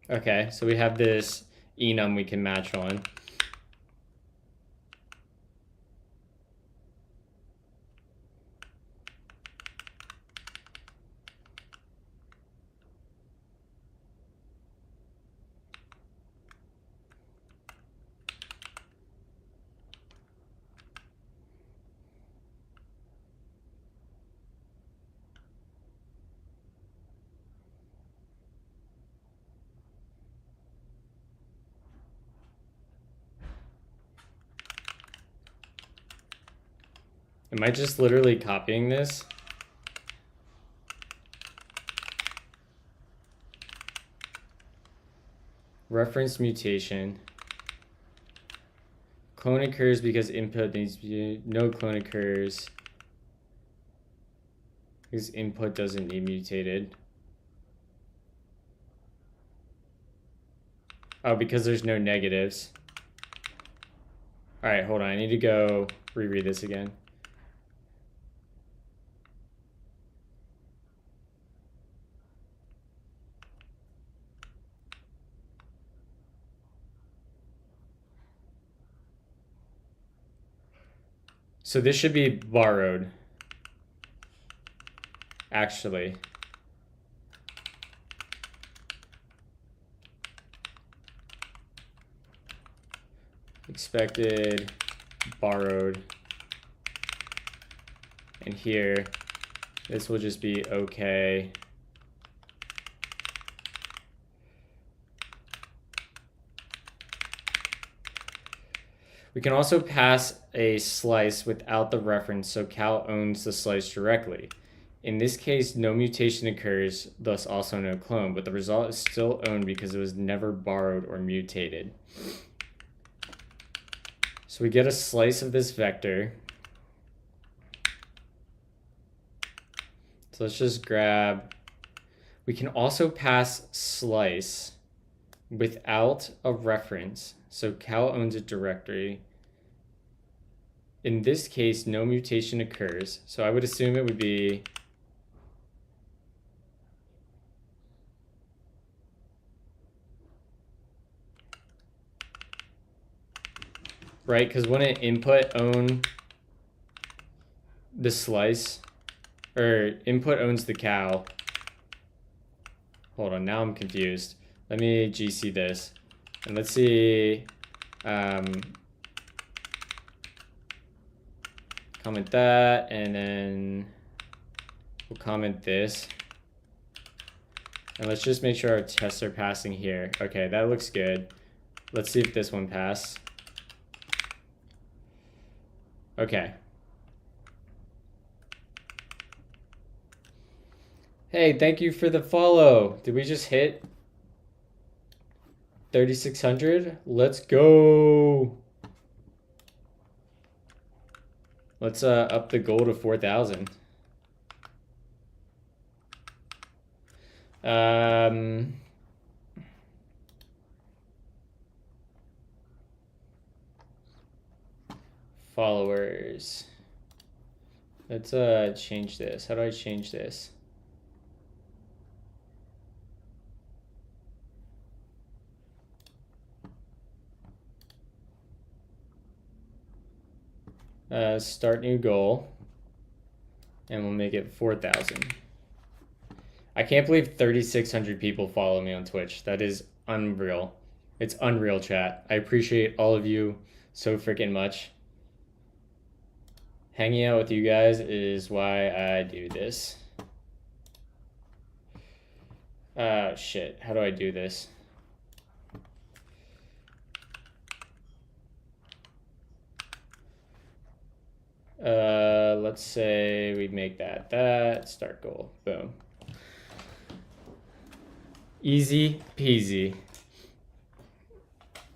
Okay, so we have this enum we can match on. Am I just literally copying this? Reference mutation. Clone occurs because input needs to be, no clone occurs because input doesn't need mutated. Oh, because there's no negatives. All right, hold on. I need to go reread this again. So this should be borrowed, actually. Expected, borrowed. And here, this will just be okay. We can also pass a slice without the reference, so Cal owns the slice directly. In this case, no mutation occurs, thus also no clone, but the result is still owned because it was never borrowed or mutated. So we get a slice of this vector. So let's just grab, we can also pass slice without a reference. So Cal owns a directory. In this case, no mutation occurs. So I would assume it would be right, because wouldn't input own the slice? Or input owns the cow. Hold on, now I'm confused. Let me GC this. And let's see, comment that, and then we'll comment this. And let's just make sure our tests are passing here. Okay, that looks good. Let's see if this one passed. Okay. Hey, thank you for the follow. Did we just hit 3,600? Let's go. Let's up the goal to 4,000. followers. Let's change this. How do I change this? Start new goal, and we'll make it 4,000. I can't believe 3,600 people follow me on Twitch. That is unreal. It's unreal, chat. I appreciate all of you so freaking much. Hanging out with you guys is why I do this. Shit. How do I do this? Let's say we make that start goal. Boom. Easy peasy.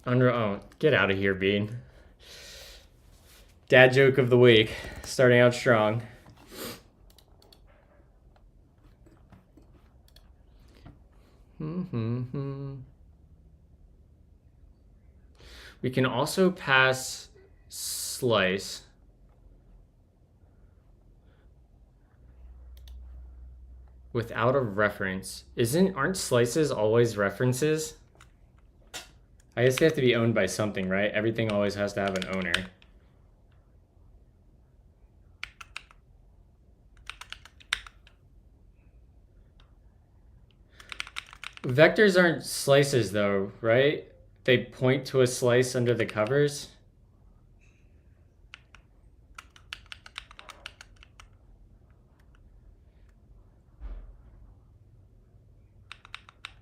Oh, get out of here, Bean. Dad joke of the week. Starting out strong. We can also pass slice. Without a reference. Aren't slices always references? I guess they have to be owned by something, right? Everything always has to have an owner. Vectors aren't slices though, right? They point to a slice under the covers.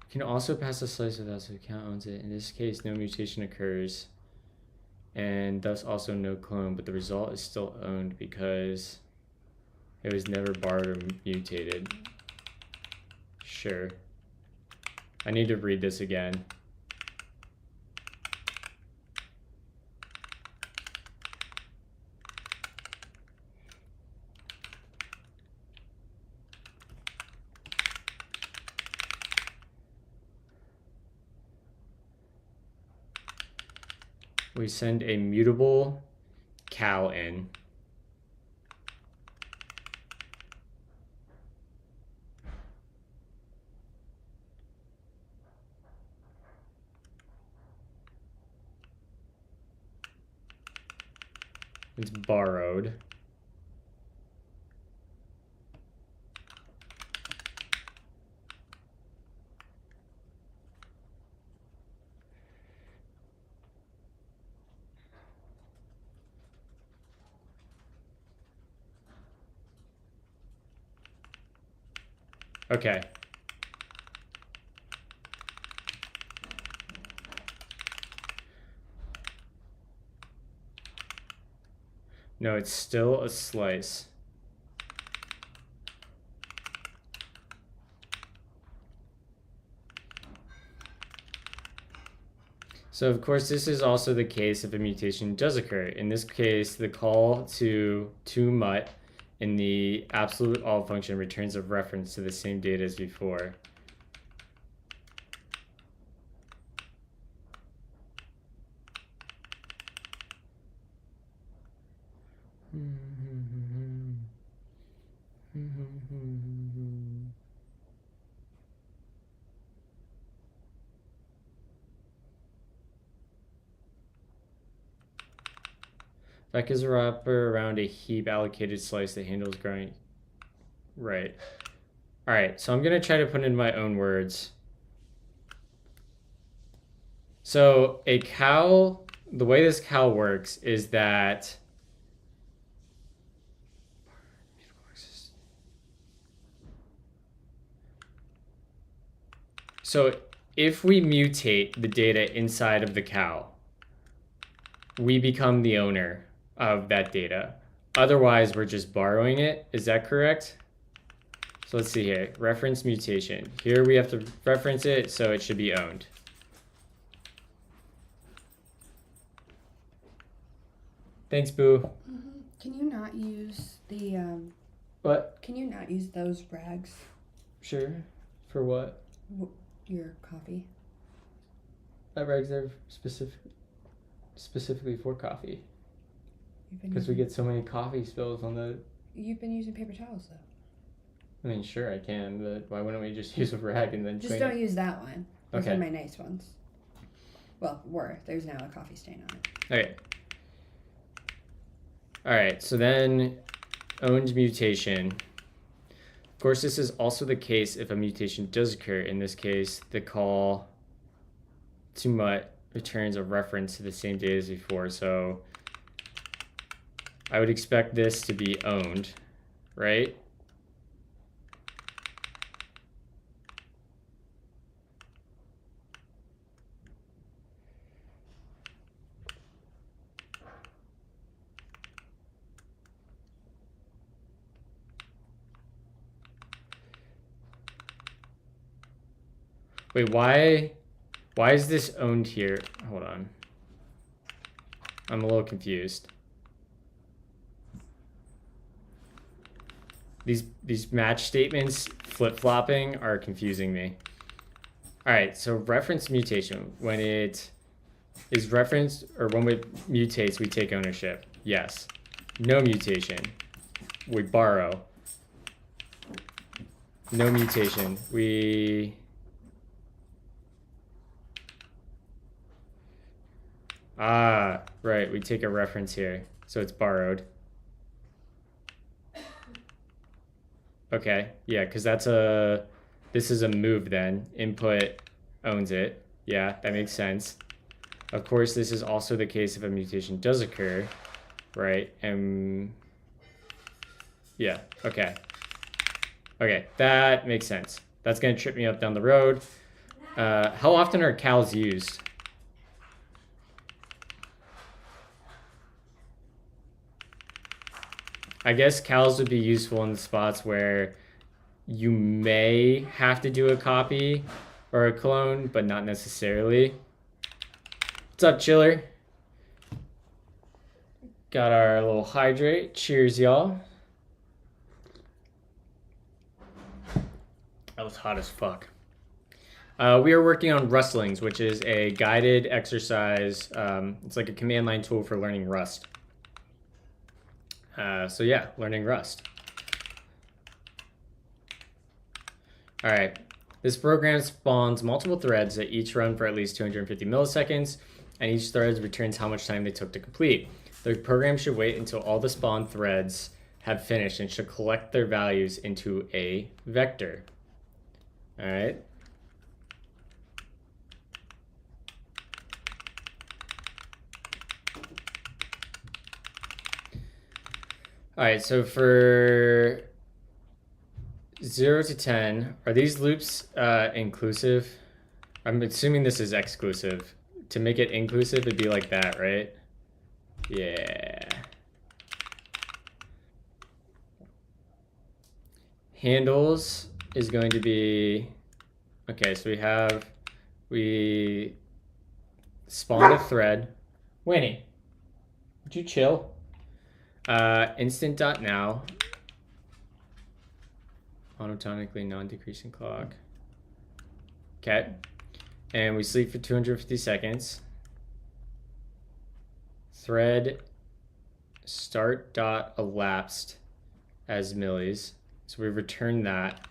You can also pass a slice without the account owns it. In this case, no mutation occurs, and thus also no clone, but the result is still owned because it was never borrowed or mutated. Sure. I need to read this again. We send a mutable cal in. It's borrowed. Okay. No, it's still a slice. So of course, this is also the case if a mutation does occur. In this case, the call to mut in the absolute all function returns a reference to the same data as before. Vec is a wrapper around a heap allocated slice that handles growing. Right. All right, so I'm going to try to put in my own words. So a cal, the way this cal works is that so if we mutate the data inside of the cal, we become the owner of that data. Otherwise, we're just borrowing it. Is that correct? So let's see here. Reference mutation. Here we have to reference it, so it should be owned. Thanks, Boo. Can you not use the What? Can you not use those rags? Sure. For what? Your coffee. That rags are specifically for coffee. Because we get so many coffee spills on the... You've been using paper towels, though. I mean, sure, I can, but why wouldn't we just use a rag and then Just clean don't it? use that one. Those Okay. are my nice ones. Well, there's now a coffee stain on it. Okay. Alright, so then owned mutation. Of course, this is also the case if a mutation does occur. In this case, the call to mutt returns a reference to the same data as before. So I would expect this to be owned, right? Wait, why is this owned here? Hold on. I'm a little confused. These match statements flip-flopping are confusing me. All right, so reference mutation. When it is referenced or when it mutates, we take ownership. Yes. No mutation, we borrow. No mutation, we... Ah, right, we take a reference here, so it's borrowed. Okay, yeah, because this is a move then. Input owns it. Yeah, that makes sense. Of course, this is also the case if a mutation does occur, right? And yeah, okay. Okay, that makes sense. That's gonna trip me up down the road. How often are cows used? I guess cows would be useful in the spots where you may have to do a copy or a clone, but not necessarily. What's up, Chiller? Got our little hydrate. Cheers, y'all. That was hot as fuck. We are working on Rustlings, which is a guided exercise. It's like a command line tool for learning Rust. So yeah, learning Rust. All right, this program spawns multiple threads that each run for at least 250 milliseconds, and each thread returns how much time they took to complete. The program should wait until all the spawn threads have finished and should collect their values into a vector. All right. All right, so for 0 to 10, are these loops inclusive? I'm assuming this is exclusive. To make it inclusive, it'd be like that, right? Yeah. Handles is going to be, okay, so we spawned a thread. Winnie, would you chill? Instant.now, monotonically non-decreasing clock. Okay, and we sleep for 250 seconds. Thread start dot elapsed as millis, so we return that.